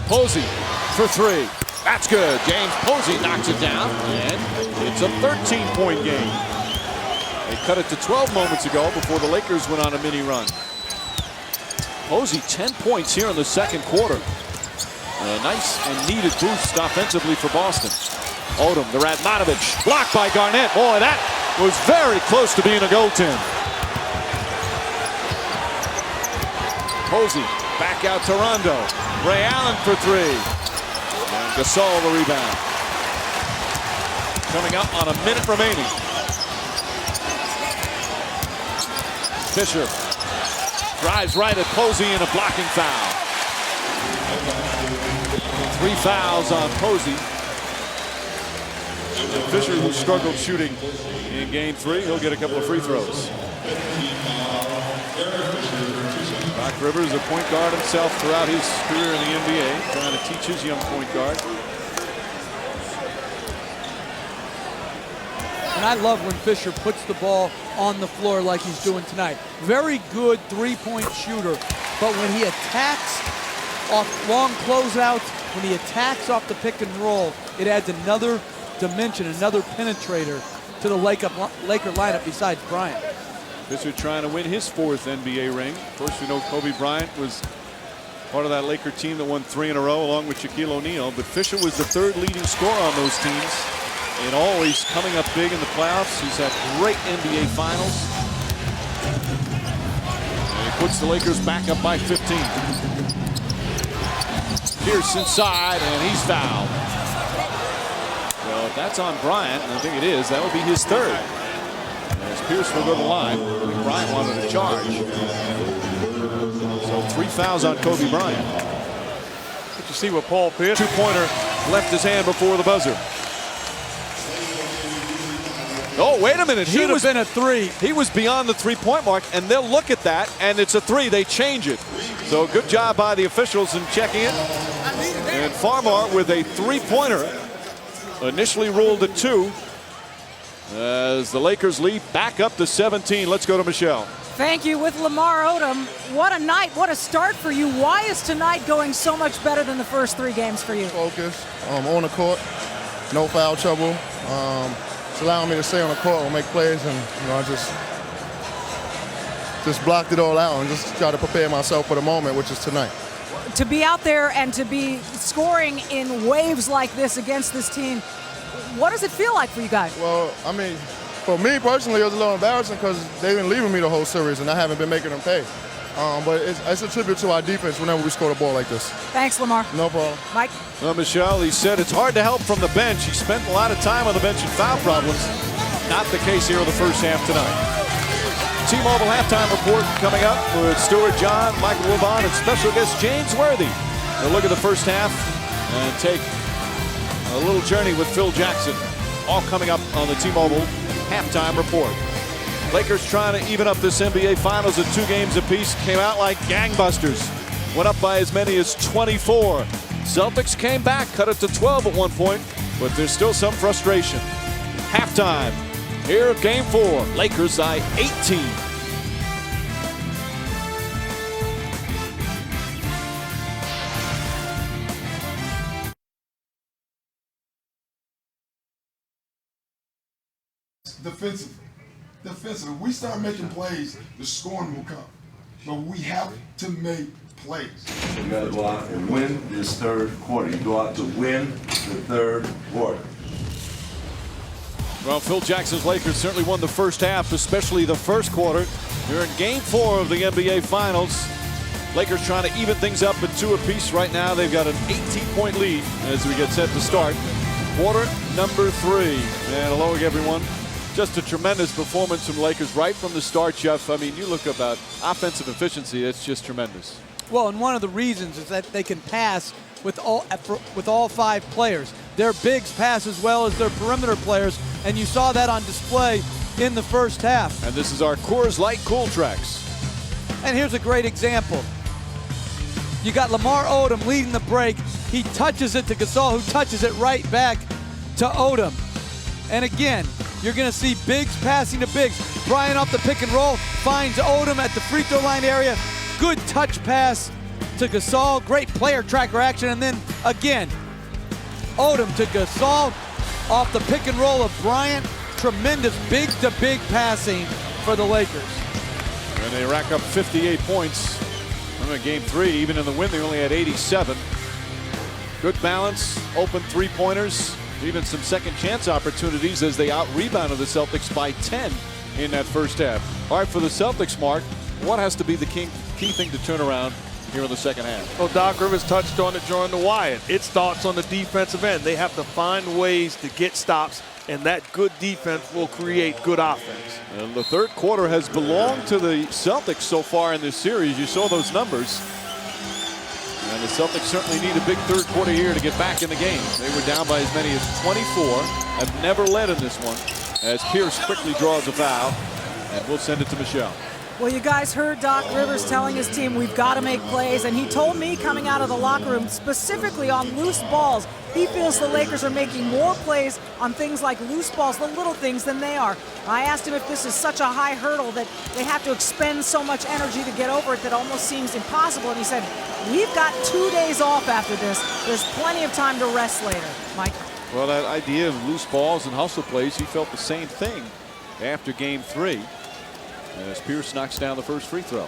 Posey for 3. That's good. James Posey knocks it down, and it's a 13-point game. They cut it to 12 moments ago before the Lakers went on a mini run. Posey 10 points here in the second quarter. A nice and needed boost offensively for Boston. Odom, the Radmanovic, blocked by Garnett. Boy, that was very close to being a goaltend. Posey back out to Rondo. Ray Allen for 3. And Gasol the rebound. Coming up on a minute remaining. Fisher drives right at Posey in a blocking foul. 3 fouls on Posey. And Fisher, who struggled shooting in game 3, he'll get a couple of free throws. Doc Rivers, a point guard himself throughout his career in the NBA, trying to teach his young point guard. And I love when Fisher puts the ball on the floor like he's doing tonight. Very good 3-point shooter, but when he attacks off long closeouts, when he attacks off the pick and roll, it adds another dimension, another penetrator to the Laker lineup besides Bryant. Fisher trying to win his 4th NBA ring. Of course, we know Kobe Bryant was part of that Laker team that won 3 in a row along with Shaquille O'Neal, but Fisher was the 3rd leading scorer on those teams. And always coming up big in the playoffs. He's had great NBA finals. And he puts the Lakers back up by 15. Pierce inside, and he's fouled. Well, if that's on Bryant, and I think it is, that would be his 3rd. As Pierce will go to the line, I think Bryant wanted a charge. So 3 fouls on Kobe Bryant. But you see what Paul Pierce. 2-pointer left his hand before the buzzer. Oh, wait a minute. Should have been a 3. He was beyond the 3-point mark, and they'll look at that, and it's a 3. They change it. So good job by the officials in checking it. And Farmar with a 3-pointer. Initially ruled a 2. As the Lakers lead back up to 17. Let's go to Michelle. Thank you. With Lamar Odom, what a night, what a start for you. Why is tonight going so much better than the first 3 games for you? Focus on the court. no foul trouble. It's allowing me to stay on the court and make plays, and I just blocked it all out and just try to prepare myself for the moment, which is tonight. To be out there and to be scoring in waves like this against this team, what does it feel like for you guys? Well, I mean, for me personally, it was a little embarrassing because they've been leaving me the whole series, and I haven't been making them pay. But it's a tribute to our defense whenever we score the ball like this. Thanks, Lamar. No problem. Mike? Well, Michelle, he said it's hard to help from the bench. He spent a lot of time on the bench and foul problems. Not the case here in the first half tonight. T-Mobile halftime report coming up with Stuart John, Michael Levon, and special guest James Worthy. We'll look at the first half and take a little journey with Phil Jackson. All coming up on the T-Mobile halftime report. Lakers trying to even up this NBA Finals at 2 games apiece. Came out like gangbusters. Went up by as many as 24. Celtics came back, cut it to 12 at one point, but there's still some frustration. Halftime. Here, game 4. Lakers by 18. Defensively, we start making plays, the scoring will come. But we have to make plays. You got to go out and win this third quarter. You go out to win the third quarter. Well, Phil Jackson's Lakers certainly won the first half, especially the first quarter. They're in game 4 of the NBA Finals. Lakers trying to even things up at 2 apiece right now. They've got an 18-point lead as we get set to start. Quarter number 3. And hello, everyone. Just a tremendous performance from the Lakers right from the start, Jeff. I mean, you look about offensive efficiency, it's just tremendous. Well, and one of the reasons is that they can pass with all 5 players. Their bigs pass as well as their perimeter players, and you saw that on display in the first half. And this is our Coors Light Cool Tracks. And here's a great example. You got Lamar Odom leading the break. He touches it to Gasol, who touches it right back to Odom. And again, you're going to see bigs passing to bigs. Bryant off the pick and roll, finds Odom at the free throw line area. Good touch pass to Gasol. Great player tracker action. And then again, Odom to Gasol off the pick and roll of Bryant. Tremendous big to big passing for the Lakers. And they rack up 58 points. In game 3, even in the win, they only had 87. Good balance, open 3-pointers. Even some second chance opportunities as they out-rebounded the Celtics by 10 in that first half. All right, for the Celtics, Mark, what has to be the key thing to turn around here in the second half? Well, Doc Rivers touched on it during the Wyatt. It starts on the defensive end. They have to find ways to get stops, and that good defense will create good offense. And the third quarter has belonged to the Celtics so far in this series. You saw those numbers. And the Celtics certainly need a big third quarter here to get back in the game. They were down by as many as 24. Have never led in this one as Pierce quickly draws a foul. And we'll send it to Michelle. Well, you guys heard Doc Rivers telling his team we've got to make plays, and he told me coming out of the locker room specifically on loose balls, he feels the Lakers are making more plays on things like loose balls, the little things, than they are. I asked him if this is such a high hurdle that they have to expend so much energy to get over it that almost seems impossible, and he said, we've got 2 days off after this. There's plenty of time to rest later. Mike? Well, that idea of loose balls and hustle plays, he felt the same thing after game 3. As Pierce knocks down the first free throw.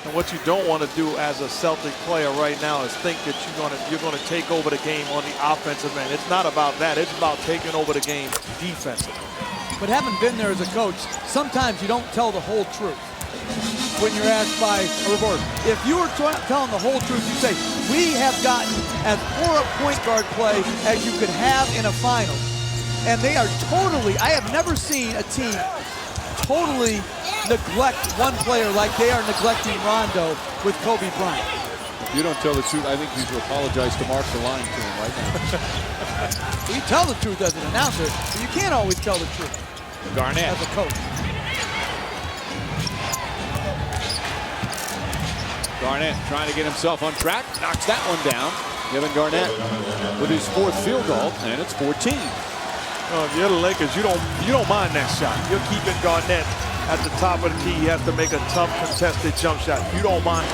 And what you don't want to do as a Celtic player right now is think that you're going to take over the game on the offensive end. It's not about that. It's about taking over the game defensively. But having been there as a coach, sometimes you don't tell the whole truth when you're asked by a reporter. If you were telling the whole truth, you say, we have gotten as poor a point guard play as you could have in a final. And they are totally, I have never seen a team totally neglect one player like they are neglecting Rondo with Kobe Bryant. If you don't tell the truth, I think you should apologize to Mark for lying to him right now. You tell the truth as an announcer, but you can't always tell the truth. Garnett as a coach. Garnett trying to get himself on track, knocks that one down. Kevin Garnett with his 4th field goal, and it's 14. Oh, if you're the Lakers, you don't mind that shot. You're keeping Garnett at the top of the key. He has to make a tough contested jump shot. You don't mind.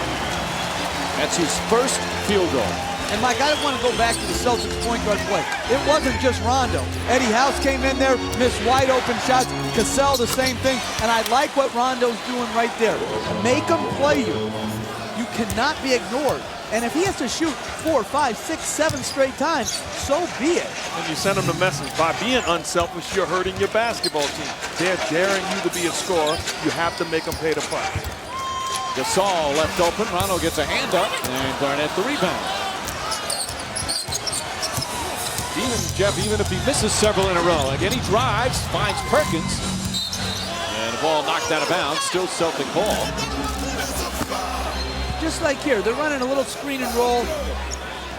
That's his first field goal. And Mike, I want to go back to the Celtics point guard play. It wasn't just Rondo. Eddie House came in there, missed wide open shots. Cassell the same thing. And I like what Rondo's doing right there. Make him play you. You cannot be ignored. And if he has to shoot 4, 5, 6, 7 straight times, so be it. And you send him the message. By being unselfish, you're hurting your basketball team. They're daring you to be a scorer. You have to make them pay the price. Gasol left open. Rondo gets a hand up, and Garnett the rebound. Even if he misses several in a row, again he drives, finds Perkins, and the ball knocked out of bounds. Still Celtic ball. Just like here, they're running a little screen and roll.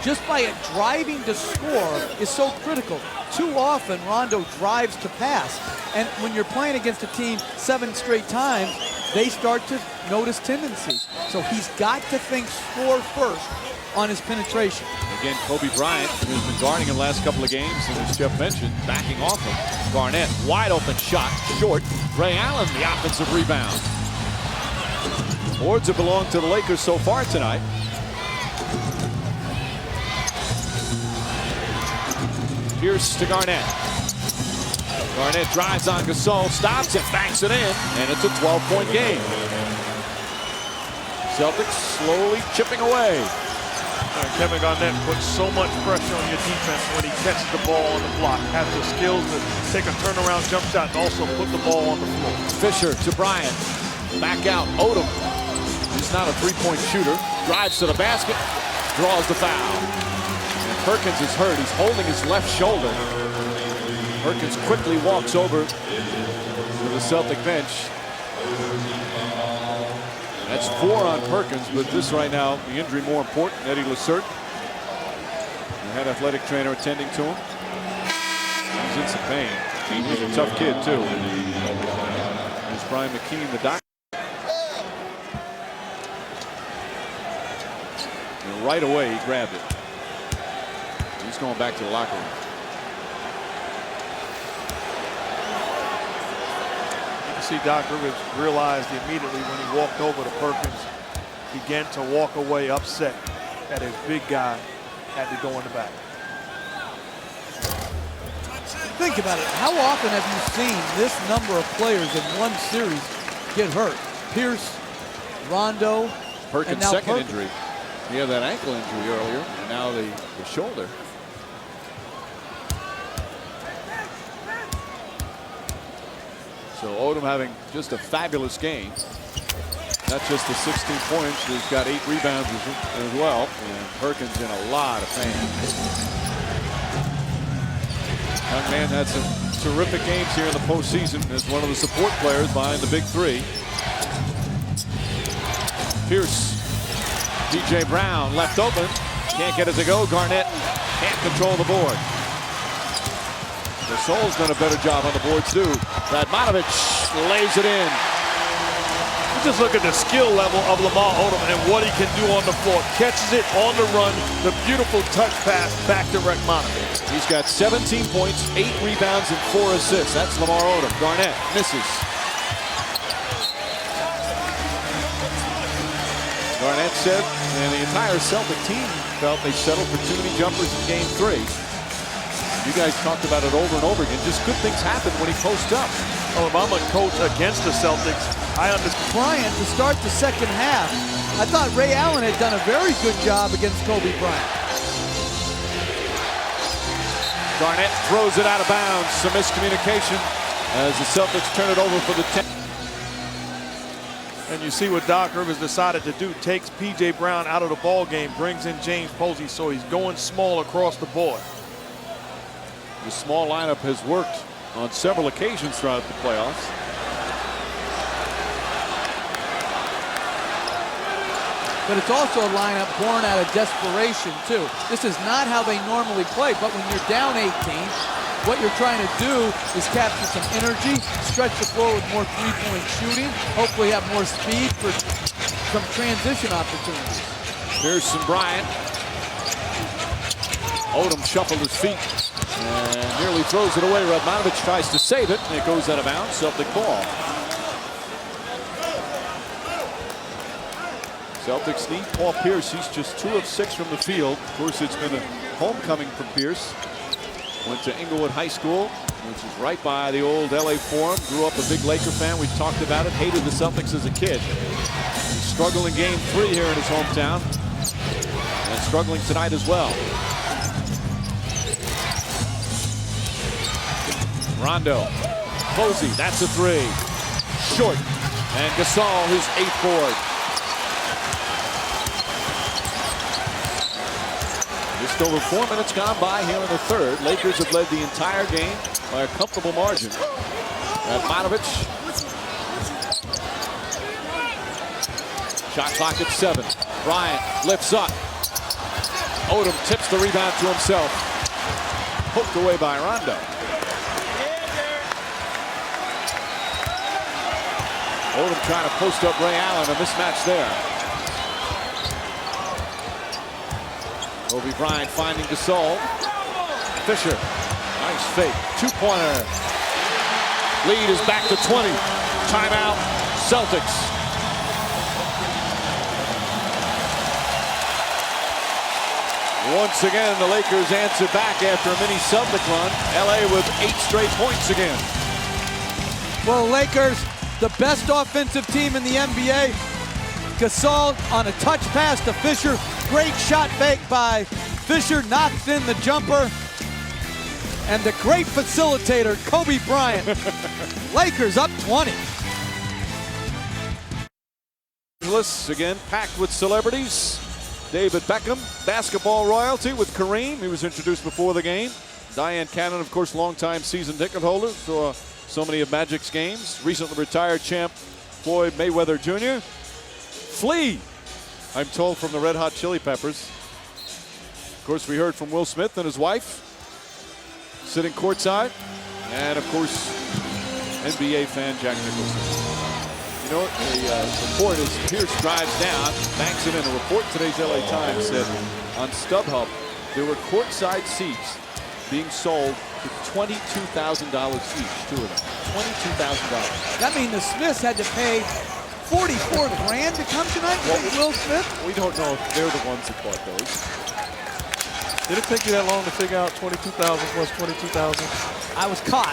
Just by it driving to score is so critical. Too often, Rondo drives to pass. And when you're playing against a team 7 straight times, they start to notice tendencies. So he's got to think score first on his penetration. Again, Kobe Bryant, who's been guarding him the last couple of games, and as Jeff mentioned, backing off him. Garnett, wide open shot, short. Ray Allen, the offensive rebound. Boards have belonged to the Lakers so far tonight. Pierce to Garnett. Garnett drives on Gasol, stops it, banks it in, and it's a 12-point game. Celtics slowly chipping away. Kevin Garnett puts so much pressure on your defense when he catches the ball on the block. Has the skills to take a turnaround jump shot and also put the ball on the floor. Fisher to Bryant. Back out, Odom. He's not a three-point shooter. Drives to the basket, draws the foul. And Perkins is hurt. He's holding his left shoulder. Perkins quickly walks over to the Celtic bench. That's 4 on Perkins, but this right now, the injury more important. Eddie Lacerte, the head athletic trainer attending to him. He's in some pain. He's a tough kid, too. There's Brian McKean, the doctor. And right away, he grabbed it. He's going back to the locker room. See, Doc Rivers realized immediately when he walked over to Perkins, began to walk away upset that his big guy had to go in the back. Think about it. How often have you seen this number of players in one series get hurt? Pierce, Rondo, Perkins' and now second Perkins. injury. He had that ankle injury earlier, and now the shoulder. So Odom having just a fabulous game. Not just the 16 points, he's got 8 rebounds as well. And Perkins in a lot of pain. Young man had some terrific games here in the postseason as one of the support players behind the big 3. Pierce, P.J. Brown left open. Can't get it to go. Garnett can't control the board. Gasol's done a better job on the boards too. Radmanovic lays it in. You just look at the skill level of Lamar Odom and what he can do on the floor. Catches it on the run. The beautiful touch pass back to Radmanovic. He's got 17 points, 8 rebounds, and 4 assists. That's Lamar Odom. Garnett misses. Garnett said, and the entire Celtic team felt they settled for too many jumpers in Game 3. You guys talked about it over and over again. Just good things happen when he posts up. Oh, if I'm a coach against the Celtics, I understand. Bryant to start the second half. I thought Ray Allen had done a very good job against Kobe Bryant. Garnett throws it out of bounds. Some miscommunication as the Celtics turn it over for the 10. And you see what Doc Rivers decided to do. Takes P.J. Brown out of the ball game, brings in James Posey, so he's going small across the board. The small lineup has worked on several occasions throughout the playoffs. But it's also a lineup born out of desperation, too. This is not how they normally play, but when you're down 18, what you're trying to do is capture some energy, stretch the floor with more three-point shooting, hopefully have more speed for some transition opportunities. Pierce and Bryant. Odom shuffled his feet and nearly throws it away. Radmanovic tries to save it, and it goes out of bounds. Celtic ball. Celtics need Paul Pierce. He's just 2 of 6 from the field. Of course, it's been a homecoming for Pierce. Went to Inglewood High School, which is right by the old LA Forum. Grew up a big Laker fan. We've talked about it. Hated the Celtics as a kid. He's struggling game 3 here in his hometown. And struggling tonight as well. Rondo. Posey, that's a 3. Short. And Gasol, his 8th board. Just over 4 minutes gone by here in the third. Lakers have led the entire game by a comfortable margin. Radmanovic. Shot clock at 7. Bryant lifts up. Odom tips the rebound to himself. Poked away by Rondo. Odom trying to post up Ray Allen. A mismatch there. Kobe Bryant finding Gasol. Fisher. Nice fake. 2-pointer. Lead is back to 20. Timeout. Celtics. Once again, the Lakers answer back after a mini Celtic run. LA with 8 straight points again. Well, Lakers, the best offensive team in the NBA. Gasol on a touch pass to Fisher. Great shot fake by Fisher, knocks in the jumper. And the great facilitator, Kobe Bryant. Lakers up 20. Again, packed with celebrities. David Beckham, basketball royalty with Kareem. He was introduced before the game. Diane Cannon, of course, longtime season ticket holder. Saw so many of Magic's games. Recently retired champ Floyd Mayweather Jr. Flea, I'm told, from the Red Hot Chili Peppers. Of course, we heard from Will Smith and his wife sitting courtside. And, of course, NBA fan Jack Nicholson. You know, a report as Pierce drives down, banks it in. A report in today's LA Times said on StubHub there were courtside seats being sold for $22,000 each, 2 of them. $22,000. That means the Smiths had to pay $44 grand to come tonight to see Will Smith? We don't know if they're the ones that bought those. Did it take you that long to figure out 22,000 plus 22,000? I was caught.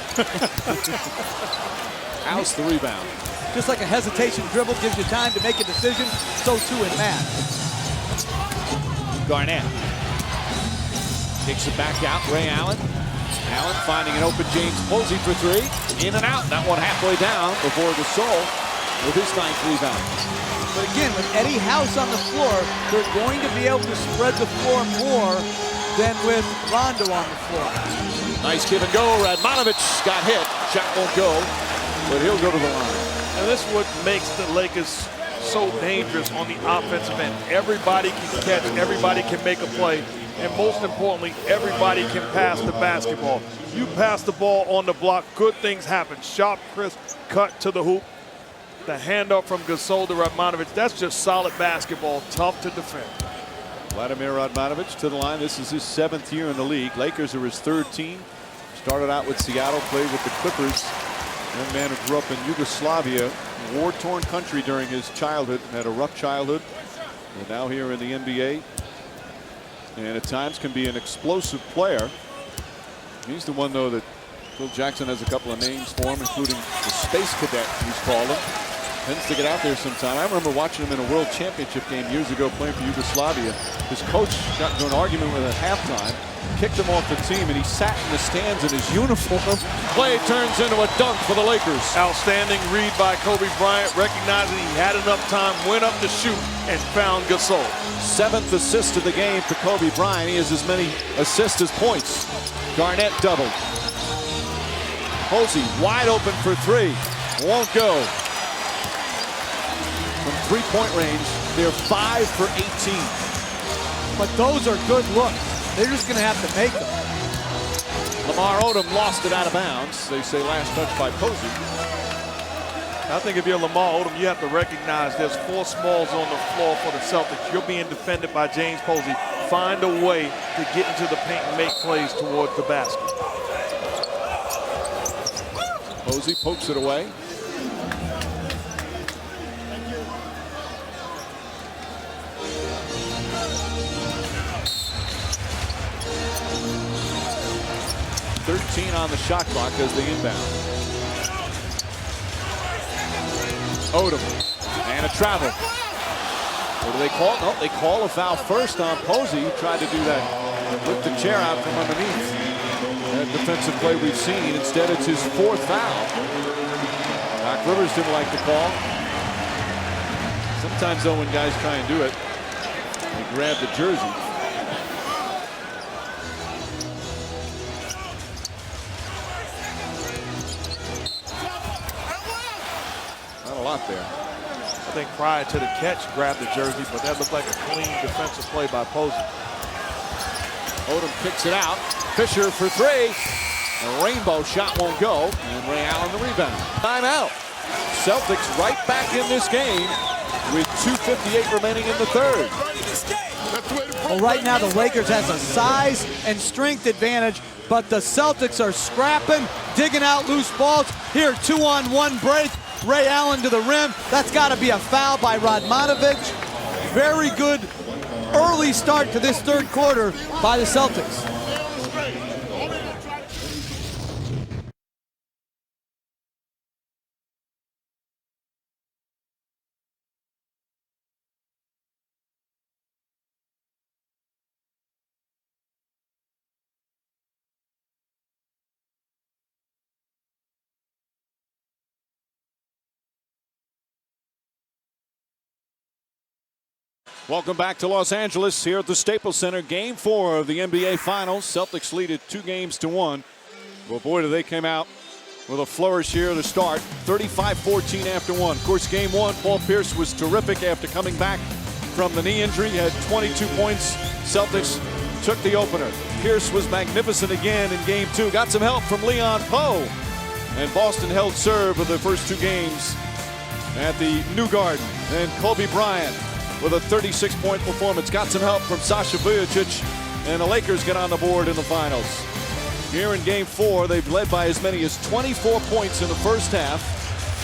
House the rebound. Just like a hesitation dribble gives you time to make a decision, so too in math. Garnett takes it back out. Ray Allen. Allen finding an open James Posey for 3. In and out. That one halfway down before Gasol with his 9th rebound. But again, with Eddie House on the floor, they're going to be able to spread the floor more than with Rondo on the floor. Nice give and go. Radmanovic got hit. Shot won't go, but he'll go to the line. And this is what makes the Lakers so dangerous on the offensive end. Everybody can catch, everybody can make a play, and most importantly, everybody can pass the basketball. You pass the ball on the block, good things happen. Sharp, crisp, cut to the hoop. The handoff from Gasol to Radmanovic, that's just solid basketball, tough to defend. Vladimir Radmanovic to the line. This is his 7th year in the league. Lakers are his 3rd team. Started out with Seattle, played with the Clippers. Young man who grew up in Yugoslavia, war-torn country during his childhood, had a rough childhood, and now here in the NBA. And at times can be an explosive player. He's the one, though, that Phil Jackson has a couple of names for him, including the Space Cadet, he's called him. Tends to get out there sometime. I remember watching him in a World Championship game years ago playing for Yugoslavia. His coach got into an argument with him at halftime, kicked him off the team, and he sat in the stands in his uniform. Play turns into a dunk for the Lakers. Outstanding read by Kobe Bryant, recognizing he had enough time, went up to shoot, and found Gasol. 7th assist of the game for Kobe Bryant. He has as many assists as points. Garnett doubled. Posey wide open for 3. Won't go. From 3-point range, they're 5 for 18. But those are good looks. They're just going to have to make them. Lamar Odom lost it out of bounds. They say last touch by Posey. I think if you're Lamar Odom, you have to recognize there's 4 smalls on the floor for the Celtics. You're being defended by James Posey. Find a way to get into the paint and make plays towards the basket. Posey pokes it away. .13 on the shot clock as they inbound. Odom, and a travel. What do they call? No, they call a foul first on Posey. He tried to do that, lift the chair out from underneath. That defensive play we've seen. Instead, it's his 4th foul. Doc Rivers didn't like the call. Sometimes, though, when guys try and do it, they grab the jersey. Not a lot there. I think prior to the catch, grabbed the jersey, but that looked like a clean defensive play by Posey. Odom kicks it out. Fisher for 3. The rainbow shot won't go, and Ray Allen the rebound. Timeout. Celtics right back in this game with 2:58 remaining in the 3rd. Well, right now the Lakers has a size and strength advantage, but the Celtics are scrapping, digging out loose balls. Here, 2-on-1 break. Ray Allen to the rim. That's got to be a foul by Radmanovic. Very good early start to this 3rd quarter by the Celtics. Welcome back to Los Angeles here at the Staples Center. Game 4 of the NBA Finals. Celtics lead it 2-1. Well, boy, do they came out with a flourish here to start. 35-14 after 1. Of course, Game 1, Paul Pierce was terrific after coming back from the knee injury. He had 22 points. Celtics took the opener. Pierce was magnificent again in Game 2. Got some help from Leon Powe. And Boston held serve for the first 2 games at the New Garden. And Kobe Bryant with a 36-point performance. Got some help from Sasha Vujacic, and the Lakers get on the board in the finals. Here in Game 4, they've led by as many as 24 points in the first half.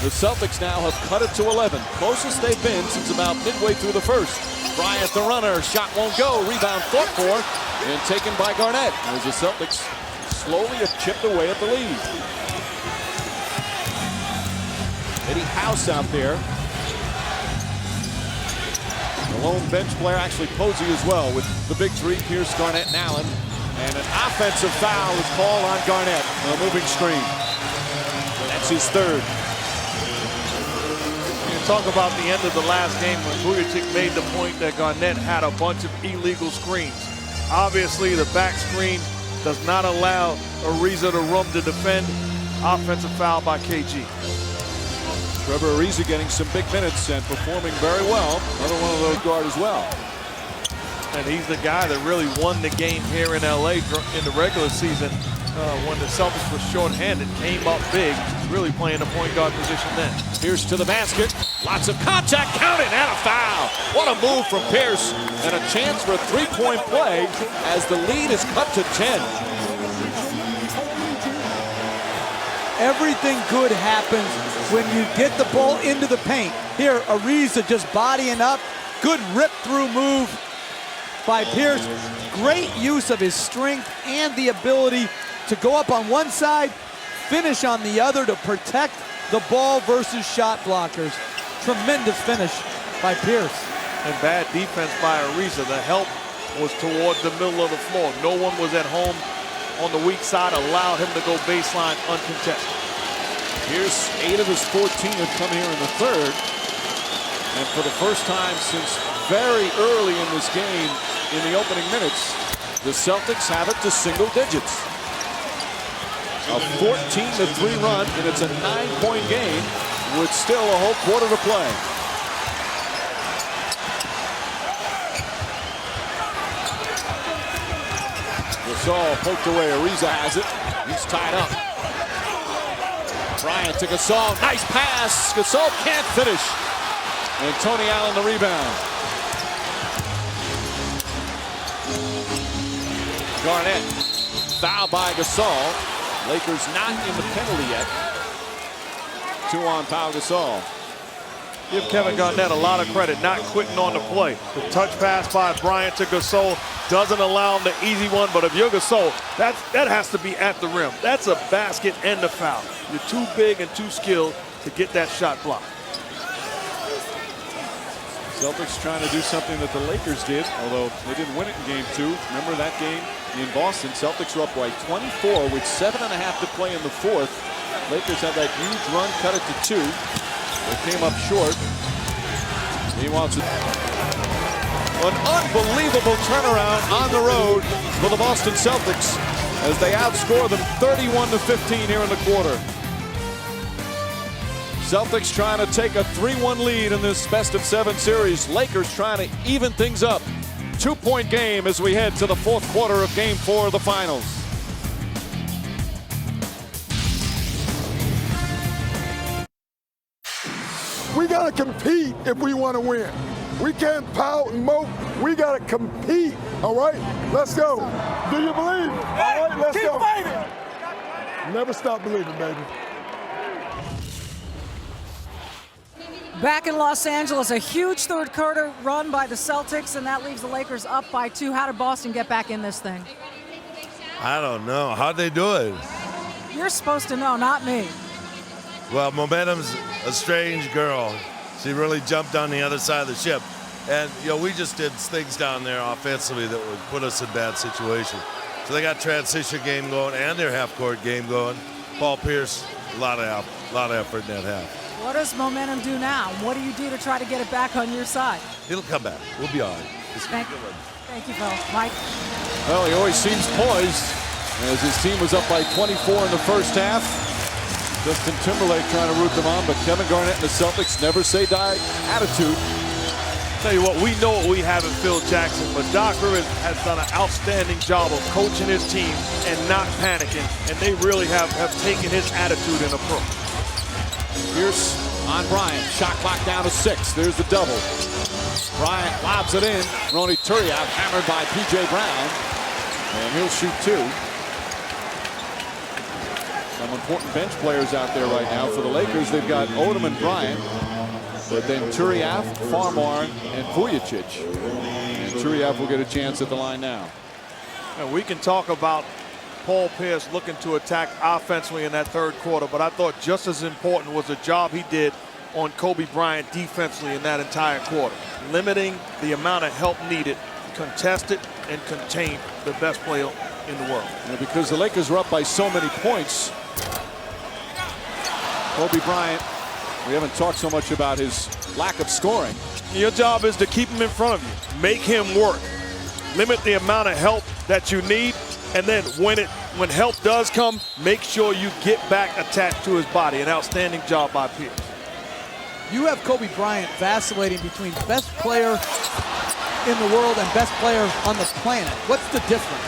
The Celtics now have cut it to 11, closest they've been since about midway through the first. Bryant the runner, shot won't go, rebound fought for, and taken by Garnett, as the Celtics slowly have chipped away at the lead. Eddie House out there. The lone bench player, actually Posey as well, with the big 3, Pierce, Garnett, and Allen. And an offensive foul is called on Garnett, a moving screen. That's his 3rd. You talk about the end of the last game when Vujacic made the point that Garnett had a bunch of illegal screens. Obviously, the back screen does not allow Ariza the room to defend. Offensive foul by KG. Trevor Ariza getting some big minutes and performing very well. Another one of those guards as well. And he's the guy that really won the game here in LA in the regular season when the Celtics were shorthanded. Came up big, really playing the point guard position then. Pierce to the basket. Lots of contact, counted, and a foul. What a move from Pierce. And a chance for a 3-point play as the lead is cut to 10. Everything good happens when you get the ball into the paint. Here, Ariza just bodying up. Good rip-through move by Pierce. Great use of his strength and the ability to go up on one side, finish on the other to protect the ball versus shot blockers. Tremendous finish by Pierce. And bad defense by Ariza. The help was towards the middle of the floor. No one was at home on the weak side, allowed him to go baseline uncontested. Pierce, 8 of his 14 have come here in the 3rd. And for the first time since very early in this game, in the opening minutes, the Celtics have it to single digits. A 14-3 run, and it's a 9-point game with still a whole quarter to play. Gasol poked away. Ariza has it. He's tied up. Bryant to Gasol. Nice pass. Gasol can't finish. And Tony Allen the rebound. Garnett. Foul by Gasol. Lakers not in the penalty yet. 2 on Pau Gasol. Give Kevin Garnett a lot of credit, not quitting on the play. The touch pass by Bryant to Gasol doesn't allow him the easy one, but if you're Gasol, that has to be at the rim. That's a basket and a foul. You're too big and too skilled to get that shot blocked. Celtics trying to do something that the Lakers did, although they didn't win it in game 2. Remember that game in Boston? Celtics were up by 24 with 7.5 to play in the 4th. Lakers had that huge run, cut it to 2. They came up short. Meanwhile, an unbelievable turnaround on the road for the Boston Celtics as they outscore them 31-15 here in the quarter. Celtics trying to take a 3-1 lead in this best-of-7 series. Lakers trying to even things up. 2-point game as we head to the 4th quarter of Game 4 of the finals. We got to compete if we want to win. We can't pout and mope. We got to compete, all right? Let's go. Do you believe? All right, let's go. Fighting. Never stop believing, baby. Back in Los Angeles, a huge third quarter run by the Celtics, and that leaves the Lakers up by 2. How did Boston get back in this thing? I don't know. How'd they do it? You're supposed to know, not me. Well, momentum's a strange girl. She really jumped on the other side of the ship. And, we just did things down there offensively that would put us in bad situation. So they got transition game going and their half-court game going. Paul Pierce, a lot of effort in that half. What does momentum do now? What do you do to try to get it back on your side? It'll come back. We'll be all right. Thank you, Phil. Mike? Well, he always seems poised as his team was up by 24 in the first half. Justin Timberlake trying to root them on, but Kevin Garnett and the Celtics never say die attitude. Tell you what, we know what we have in Phil Jackson, but Doc Rivers has done an outstanding job of coaching his team and not panicking, and they really have taken his attitude and approach. Pierce on Bryant. Shot clock down to 6. There's the double. Bryant lobs it in. Ronny Turiaf hammered by P.J. Brown. And he'll shoot 2. Some important bench players out there right now for the Lakers. They've got Odom and Bryant. But then Turiaf, Farmar, and Vujacic. And Turiaf will get a chance at the line now. And we can talk about Paul Pierce looking to attack offensively in that third quarter, but I thought just as important was the job he did on Kobe Bryant defensively in that entire quarter, limiting the amount of help needed, contested and contained the best player in the world. And because the Lakers were up by so many points, Kobe Bryant, we haven't talked so much about his lack of scoring. Your job is to keep him in front of you, make him work, limit the amount of help that you need. And then when help does come, make sure you get back attached to his body. An outstanding job by Pierce. You have Kobe Bryant vacillating between best player in the world and best player on the planet. What's the difference?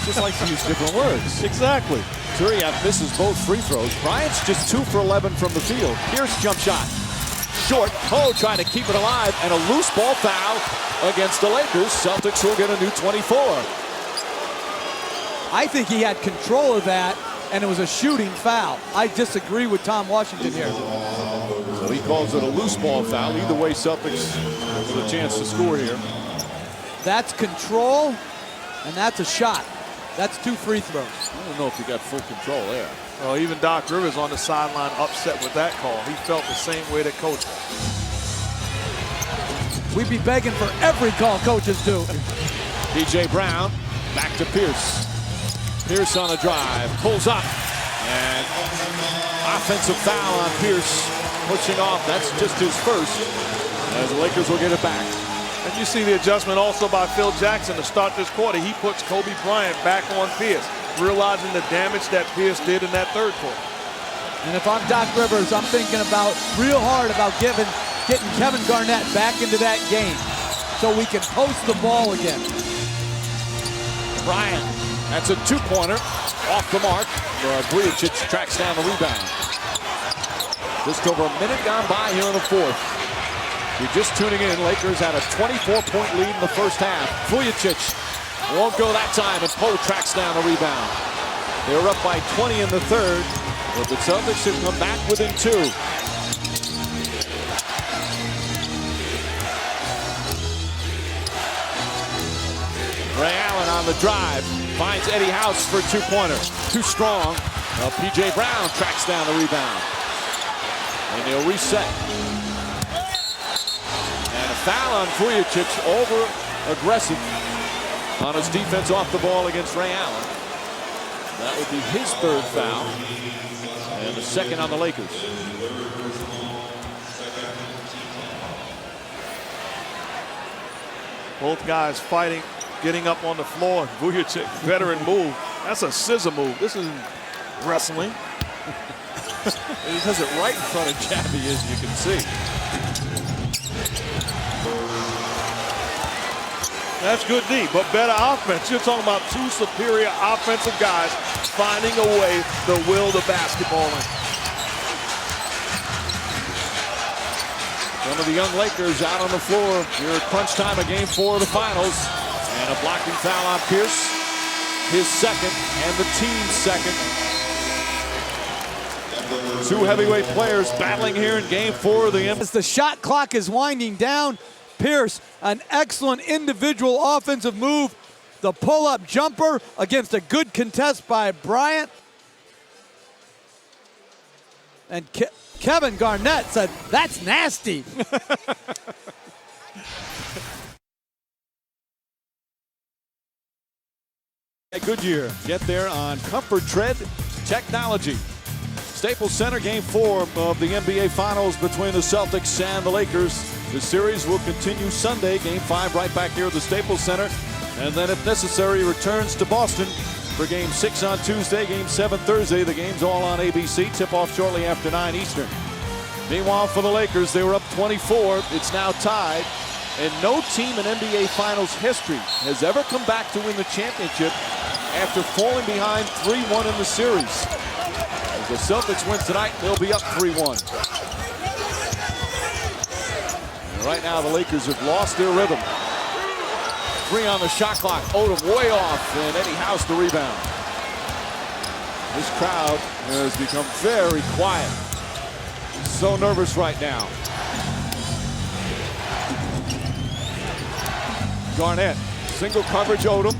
Just likes to use different words. Exactly. Turiaf misses both free throws. Bryant's just 2 for 11 from the field. Pierce jump shot. Short. Powe trying to keep it alive, and a loose ball foul against the Lakers. Celtics will get a new 24. I think he had control of that, and it was a shooting foul. I disagree with Tom Washington here. So he calls it a loose ball foul. Either way, Celtics with a chance to score here. That's control, and that's a shot. That's 2 free throws. I don't know if he got full control there. Well, even Doc Rivers on the sideline upset with that call. He felt the same way that coach. We'd be begging for every call coaches do. P.J. Brown back to Pierce. Pierce on a drive, pulls up, and offensive foul on Pierce, pushing off. That's just his first, as the Lakers will get it back. And you see the adjustment also by Phil Jackson to start this quarter. He puts Kobe Bryant back on Pierce, realizing the damage that Pierce did in that third quarter. And if I'm Doc Rivers, I'm thinking real hard about getting Kevin Garnett back into that game so we can post the ball again. Bryant, that's a 2-pointer, off the mark. Vujacic tracks down the rebound. Just over a minute gone by here in the 4th. You're just tuning in. Lakers had a 24-point lead in the first half. Vujacic won't go that time, and Powe tracks down the rebound. They were up by 20 in the 3rd, but the Celtics have come back within 2. the drive. Finds Eddie House for a two-pointer. Too strong. P.J. Brown tracks down the rebound. And they'll reset. And a foul on Vujacic, over-aggressive on his defense off the ball against Ray Allen. That would be his third foul. And the second on the Lakers. Both guys fighting, getting up on the floor. Vujacic, veteran move. That's a scissor move. This is wrestling. He does it right in front of Jabby, as you can see. That's good D, but better offense. You're talking about two superior offensive guys finding a way to will the basketball in. One of the young Lakers out on the floor here at crunch time of Game 4 of the finals. And a blocking foul on Pierce. His second and the team's second. Two heavyweight players battling here in Game 4 of the As the shot clock is winding down, Pierce, an excellent individual offensive move. The pull-up jumper against a good contest by Bryant. And Kevin Garnett said, "That's nasty." Goodyear get there on Comfort Tread Technology. Staples Center, Game 4 of the NBA Finals between the Celtics and the Lakers. The series will continue Sunday, Game 5 right back here at the Staples Center. And then, if necessary, returns to Boston for Game 6 on Tuesday, Game 7 Thursday. The game's all on ABC. Tip-off shortly after 9 Eastern. Meanwhile, for the Lakers, they were up 24. It's now tied. And no team in NBA Finals history has ever come back to win the championship after falling behind 3-1 in the series. As the Celtics win tonight, they'll be up 3-1. And right now, the Lakers have lost their rhythm. 3 on the shot clock. Odom way off, and Eddie House the rebound. This crowd has become very quiet. So nervous right now. Garnett, single coverage Odom.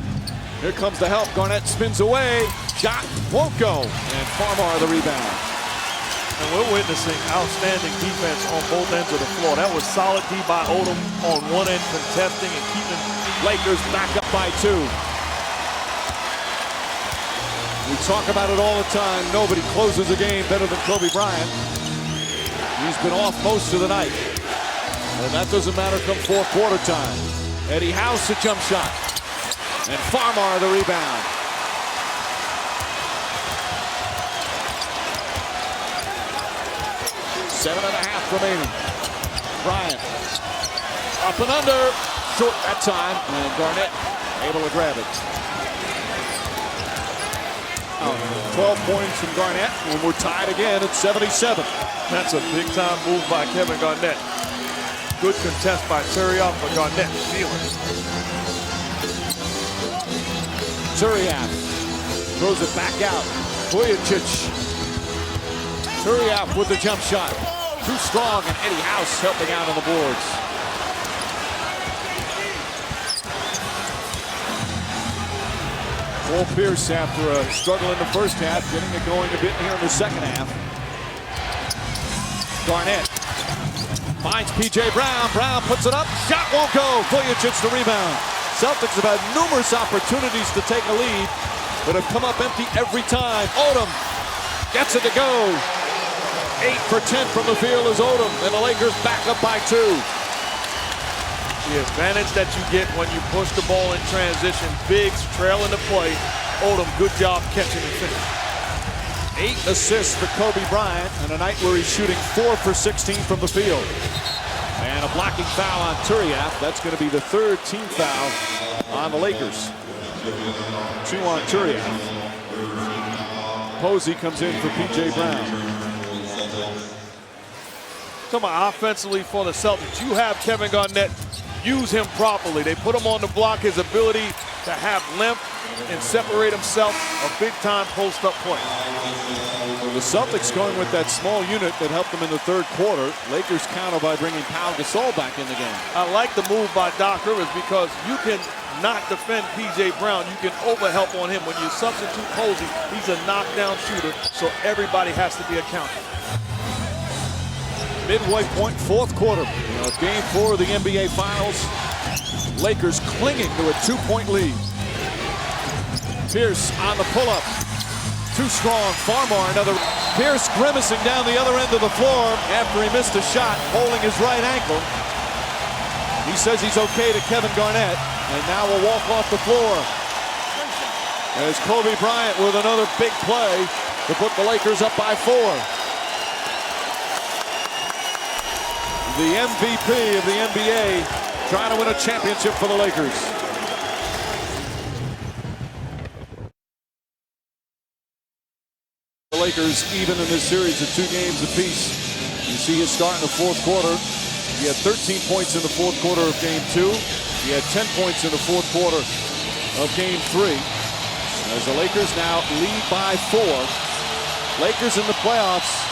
Here comes the help. Garnett spins away. Shot won't go. And Farmar the rebound. And we're witnessing outstanding defense on both ends of the floor. That was solid D by Odom on one end, contesting and keeping Lakers back up by 2. We talk about it all the time. Nobody closes a game better than Kobe Bryant. He's been off most of the night. And that doesn't matter come fourth quarter time. Eddie House a jump shot. And Farmar the rebound. Seven and a half remaining. Bryant up and under. Short that time. And Garnett able to grab it. 12 points from Garnett. And we're tied again at 77. That's a big time move by Kevin Garnett. Good contest by Turiaf, but Garnett feeling it. Turiaf throws it back out. Vujacic. Turiaf with the jump shot. Too strong, and Eddie House helping out on the boards. Paul Pierce, after a struggle in the first half, getting it going a bit here in the second half. Garnett finds P.J. Brown. Brown puts it up. Shot won't go. Vujacic the rebound. Celtics have had numerous opportunities to take a lead, but have come up empty every time. Odom gets it to go. 8 for 10 from the field is Odom, and the Lakers back up by 2. The advantage that you get when you push the ball in transition, bigs trailing the play. Odom, good job catching and finishing. 8 assists for Kobe Bryant on a night where he's shooting 4 for 16 from the field. And a blocking foul on Turiaf. That's going to be the third team foul on the Lakers. 2 on Turiaf. Posey comes in for P.J. Brown. Talking about offensively for the Celtics, you have Kevin Garnett. Use him properly. They put him on the block. His ability to have length and separate himself, a big-time post-up play. Well, the Celtics going with that small unit that helped them in the third quarter. Lakers counter by bringing Gasol back in the game. I like the move by Doc Rivers because you can not defend P.J. Brown. You can overhelp on him. When you substitute Posey, he's a knockdown shooter, so everybody has to be accounted. Midway point, fourth quarter of Game 4 of the NBA Finals. Lakers clinging to a 2-point lead. Pierce on the pull-up. Too strong. Farmar another. Pierce grimacing down the other end of the floor after he missed a shot, holding his right ankle. He says he's okay to Kevin Garnett, and now will walk off the floor. As Kobe Bryant with another big play to put the Lakers up by 4. The MVP of the NBA trying to win a championship for the Lakers. The Lakers even in this series of 2 games apiece. You see his start in the fourth quarter. He had 13 points in the fourth quarter of Game 2. He had 10 points in the fourth quarter of Game 3. As the Lakers now lead by 4. Lakers in the playoffs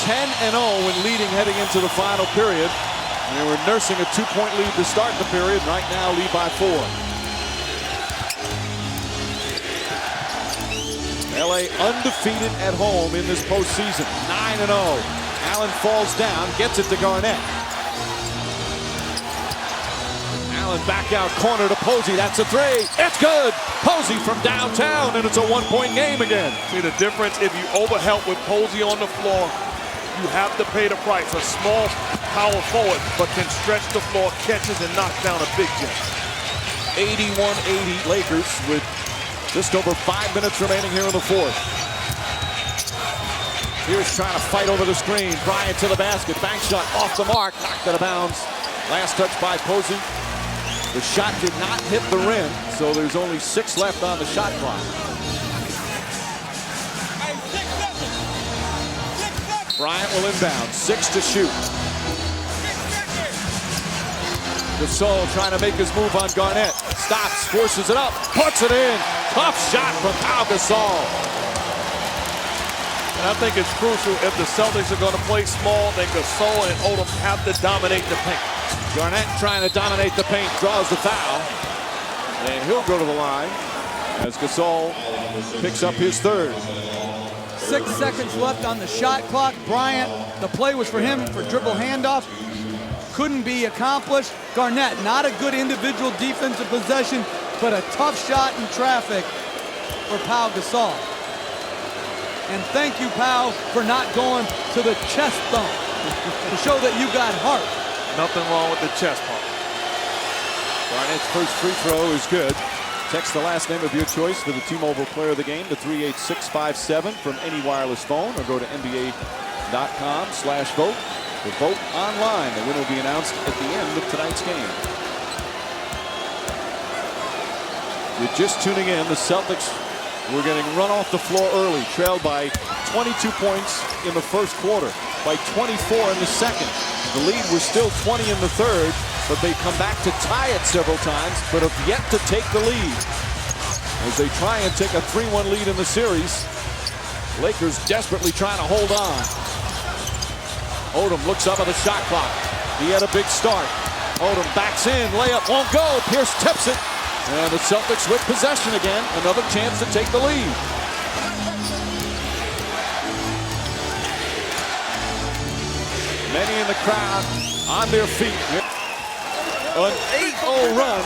10-0 when leading heading into the final period. And they were nursing a 2-point lead to start the period. Right now lead by 4. LA undefeated at home in this postseason. 9-0. Allen falls down, gets it to Garnett. Allen back out corner to Posey. That's a 3. It's good. Posey from downtown, and it's a 1-point game again. See the difference? If you overhelp with Posey on the floor, you have to pay the price. A small power forward, but can stretch the floor, catches, and knock down a big jump. 81-80 Lakers with just over 5 minutes remaining here in the fourth. Here's trying to fight over the screen. Bryant to the basket. Bank shot off the mark. Knocked out of bounds. Last touch by Posey. The shot did not hit the rim, so there's only 6 left on the shot clock. Bryant will inbound. 6 to shoot. Gasol trying to make his move on Garnett. Stops, forces it up, puts it in. Tough shot from Gasol. And I think it's crucial if the Celtics are going to play small, then Gasol and Odom have to dominate the paint. Garnett trying to dominate the paint, draws the foul. And he'll go to the line as Gasol picks up his 3rd. 6 seconds left on the shot clock. Bryant, the play was for him for dribble handoff. Couldn't be accomplished. Garnett, not a good individual defensive possession, but a tough shot in traffic for Pau Gasol. And thank you, Pau, for not going to the chest bump to show that you got heart. Nothing wrong with the chest pump. Garnett's first free throw is good. Text the last name of your choice for the T-Mobile Player of the Game to 38657 from any wireless phone, or go to NBA.com/vote. The vote online. The winner will be announced at the end of tonight's game. You're just tuning in. The Celtics were getting run off the floor early, trailed by 22 points in the first quarter, by 24 in the second. The lead was still 20 in the third, but they come back to tie it several times, but have yet to take the lead. As they try and take a 3-1 lead in the series, Lakers desperately trying to hold on. Odom looks up at the shot clock. He had a big start. Odom backs in, layup won't go. Pierce tips it, and the Celtics with possession again. Another chance to take the lead. Many in the crowd on their feet. An 8-0 run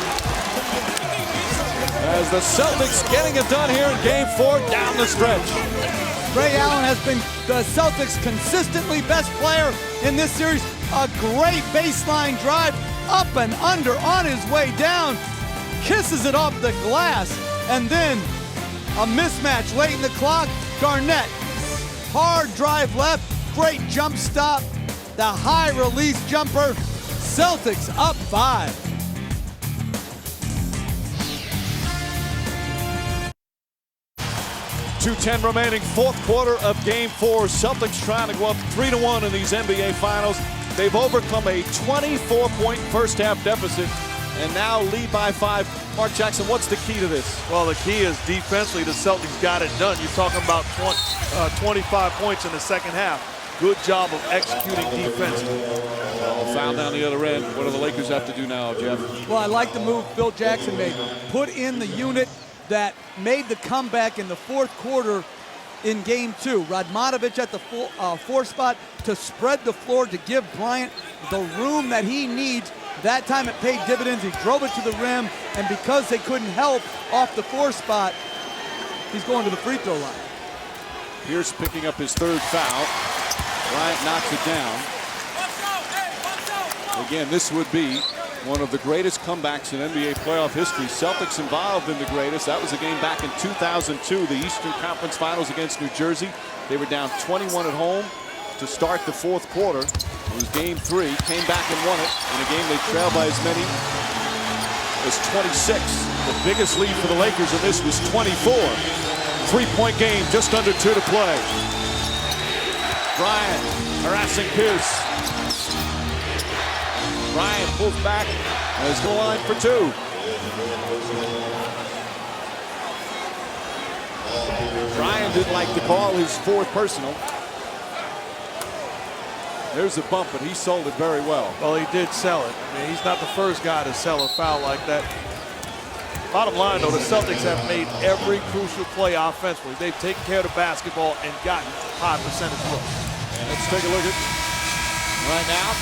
as the Celtics getting it done here in Game 4 down the stretch. Ray Allen has been the Celtics' consistently best player in this series. A great baseline drive, up and under on his way down. Kisses it off the glass, and then a mismatch late in the clock. Garnett, hard drive left, great jump stop. The high release jumper. Celtics up 5. .210 remaining, fourth quarter of Game 4. Celtics trying to go up 3-1 in these NBA Finals. They've overcome a 24-point first half deficit and now lead by 5. Mark Jackson, what's the key to this? Well, the key is defensively, the Celtics got it done. You're talking about 25 points in the second half. good job of executing defense. Well, foul down the other end. What do the Lakers have to do now, Jeff? Well, I like the move Phil Jackson made. Put in the unit that made the comeback in the fourth quarter in game 2. Radmanovic at the 4 spot to spread the floor, to give Bryant the room that he needs. That time it paid dividends. He drove it to the rim, and because they couldn't help off the 4 spot, he's going to the free throw line. Pierce picking up his 3rd foul. Bryant knocks it down. Again, this would be one of the greatest comebacks in NBA playoff history. Celtics involved in the greatest. That was a game back in 2002, the Eastern Conference Finals against New Jersey. They were down 21 at home to start the 4th quarter. It was game 3, came back and won it in a game they trailed by as many as 26. The biggest lead for the Lakers in this was 24. 3-point game, just under 2 to play. Bryant harassing Pierce. Bryant pulls back and is going line for 2. Bryant didn't like to call his 4th personal. There's a bump, but he sold it very well. Well, he did sell it. I mean, he's not the first guy to sell a foul like that. Bottom line, though, the Celtics have made every crucial play offensively. They've taken care of the basketball and gotten high percentage looks. And let's take a look at right now.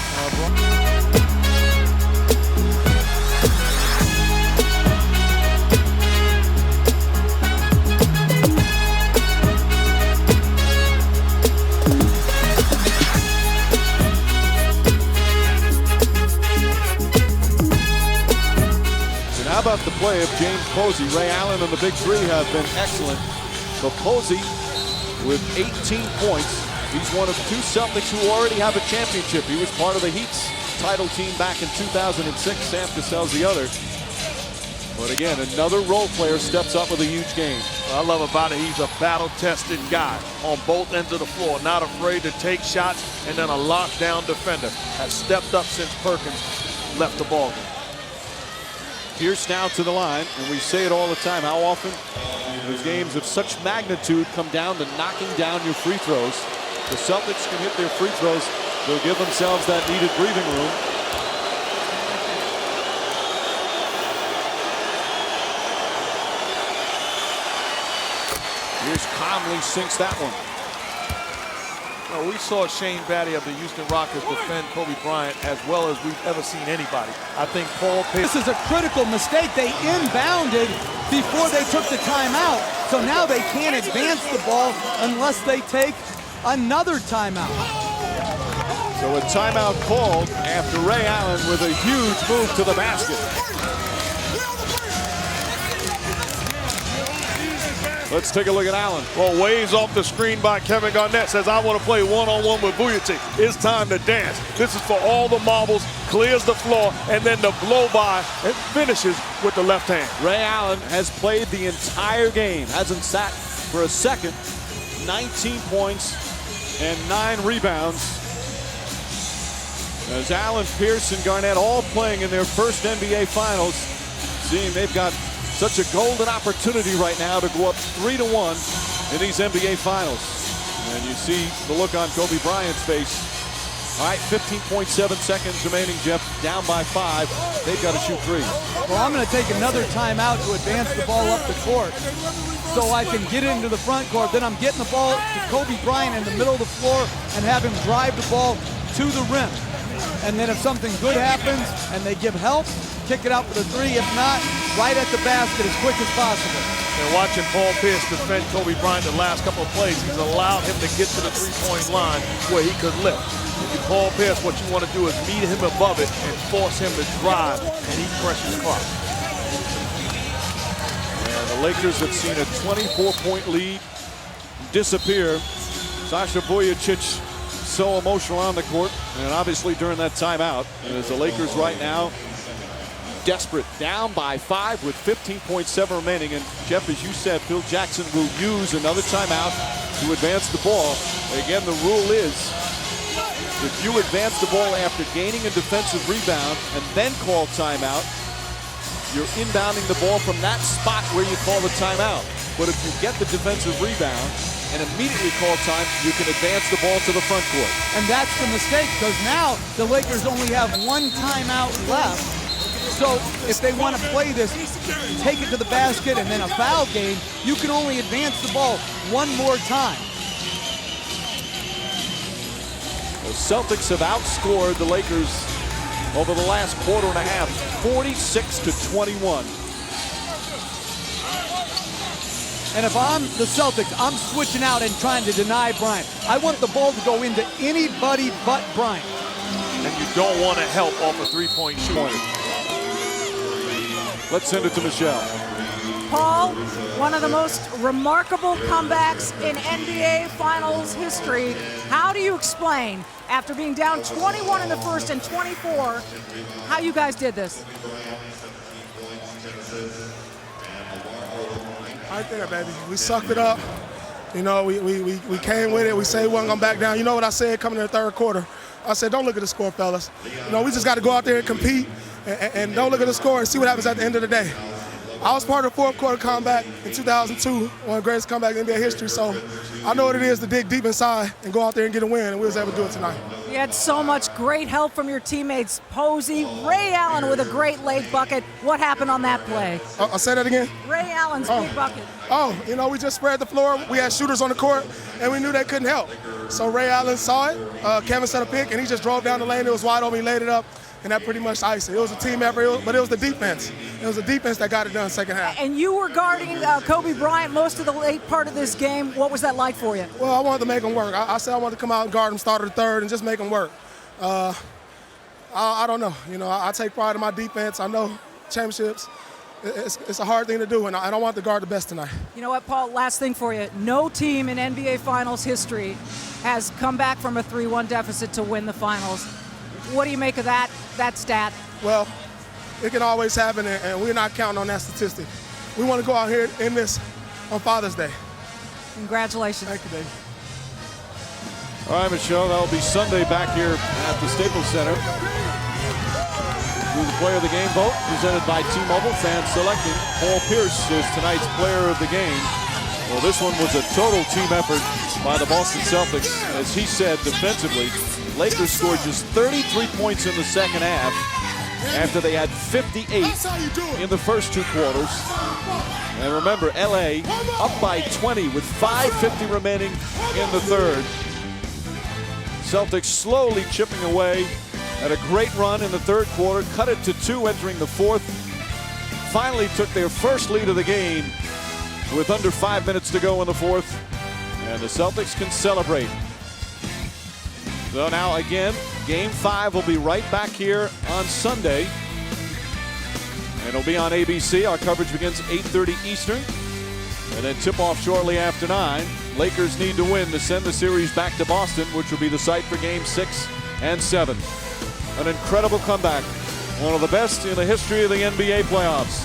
How about the play of James Posey? Ray Allen and the big 3 have been excellent. So Posey with 18 points. He's one of 2 Celtics who already have a championship. He was part of the Heat's title team back in 2006. Sam Cassell's the other. But again, another role player steps up with a huge game. What I love about it, he's a battle-tested guy on both ends of the floor. Not afraid to take shots, and then a lockdown defender. Has stepped up since Perkins left the ball game. Pierce now to the line, and we say it all the time. How often those games of such magnitude come down to knocking down your free throws. The Celtics can hit their free throws. They'll give themselves that needed breathing room. Pierce calmly sinks that one. Well, we saw Shane Battier of the Houston Rockets defend Kobe Bryant as well as we've ever seen anybody. I think Paul Pierce. This is a critical mistake. They inbounded before they took the timeout. So now they can't advance the ball unless they take another timeout. So a timeout called after Ray Allen with a huge move to the basket. Let's take a look at Allen. Well, waves off the screen by Kevin Garnett. Says, I want to play one-on-one with Vujacic. It's time to dance. This is for all the marbles. Clears the floor, and then the blow-by and finishes with the left hand. Ray Allen has played the entire game. Hasn't sat for a second. 19 points and 9 rebounds. As Allen, Pierce, and Garnett all playing in their first NBA Finals. Seeing they've got such a golden opportunity right now to go up 3-1 in these NBA Finals. And you see the look on Kobe Bryant's face. All right, 15.7 seconds remaining, Jeff, down by 5. They've got to shoot 3. Well, I'm going to take another timeout to advance the ball up the court so I can get into the front court. Then I'm getting the ball to Kobe Bryant in the middle of the floor and have him drive the ball to the rim. And then if something good happens and they give help, kick it out for the 3. If not, right at the basket as quick as possible. And watching Paul Pierce defend Kobe Bryant the last couple of plays, he's allowed him to get to the 3-point line where he could lift. If you Paul Pierce, what you want to do is meet him above it and force him to drive, and he crushes the clock. And the Lakers have seen a 24-point lead disappear. Sasha Vujacic so emotional on the court, and obviously during that timeout. And as the Lakers right now desperate, down by 5 with 15.7 remaining. And Jeff, as you said, Phil Jackson will use another timeout to advance the ball. Again, the rule is if you advance the ball after gaining a defensive rebound and then call timeout, you're inbounding the ball from that spot where you call the timeout. But if you get the defensive rebound and immediately call time, you can advance the ball to the front court. And that's the mistake, because now the Lakers only have one timeout left. So if they want to play this, take it to the basket and then a foul game, you can only advance the ball one more time. The Celtics have outscored the Lakers over the last quarter and a half, 46-21. And if I'm the Celtics, I'm switching out and trying to deny Bryant. I want the ball to go into anybody but Bryant. And you don't want to help off a three-point shooter. Let's send it to Michelle. Paul, one of the most remarkable comebacks in NBA Finals history. How do you explain, after being down 21 in the first and 24, how you guys did this? Right there, baby. We sucked it up. You know, we came with it. We said we wasn't going to back down. You know what I said coming in the third quarter? I said, don't look at the score, fellas. You know, we just got to go out there and compete and don't look at the score and see what happens at the end of the day. I was part of the fourth quarter comeback in 2002, one of the greatest comebacks in NBA history, so I know what it is to dig deep inside and go out there and get a win, and we was able to do it tonight. You had so much great help from your teammates. Posey, Ray Allen with a great late bucket. What happened on that play? I'll say that again? Ray Allen's big bucket. Oh, you know, we just spread the floor. We had shooters on the court, and we knew they couldn't help. So Ray Allen saw it. Kevin set a pick, and he just drove down the lane. It was wide open. He laid it up, and that pretty much iced it. It was a team effort, but it was the defense. It was the defense that got it done second half. And you were guarding Kobe Bryant most of the late part of this game. What was that like for you? Well, I wanted to make him work. I said I wanted to come out and guard him, start of the third, and just make him work. I don't know. You know, I take pride in my defense. I know championships. It's a hard thing to do, and I don't want to guard the best tonight. You know what, Paul? Last thing for you. No team in NBA Finals history has come back from a 3-1 deficit to win the finals. What do you make of that stat? Well, it can always happen, and we're not counting on that statistic. We want to go out here in this on Father's Day. Congratulations. Thank you, Dave. All right, Michelle, that'll be Sunday back here at the Staples Center. The player of the game vote presented by T-Mobile, fans selecting Paul Pierce is tonight's player of the game. Well, this one was a total team effort by the Boston Celtics. As he said, defensively, Lakers scored just 33 points in the second half after they had 58 in the first two quarters. And remember, LA up by 20 with 5:50 remaining in the third. Celtics slowly chipping away at a great run in the third quarter, cut it to 2 entering the fourth. Finally took their first lead of the game with under 5 minutes to go in the fourth. And the Celtics can celebrate. So now again, Game 5 will be right back here on Sunday. And it'll be on ABC. Our coverage begins 8:30 Eastern. And then tip-off shortly after 9. Lakers need to win to send the series back to Boston, which will be the site for Game 6 and 7. An incredible comeback. One of the best in the history of the NBA playoffs.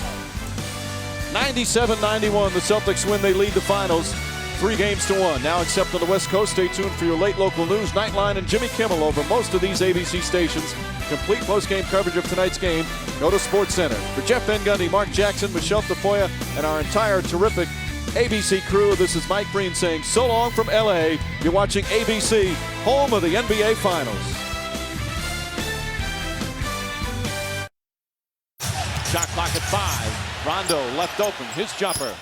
97-91, the Celtics win. They lead the finals 3-1. Now except on the West Coast, stay tuned for your late local news, Nightline, and Jimmy Kimmel over most of these ABC stations. Complete post-game coverage of tonight's game. Go to SportsCenter. For Jeff Van Gundy, Mark Jackson, Michelle Tafoya, and our entire terrific ABC crew, this is Mike Breen saying so long from LA. You're watching ABC, home of the NBA Finals. Shot clock at 5. Rondo left open. His jumper.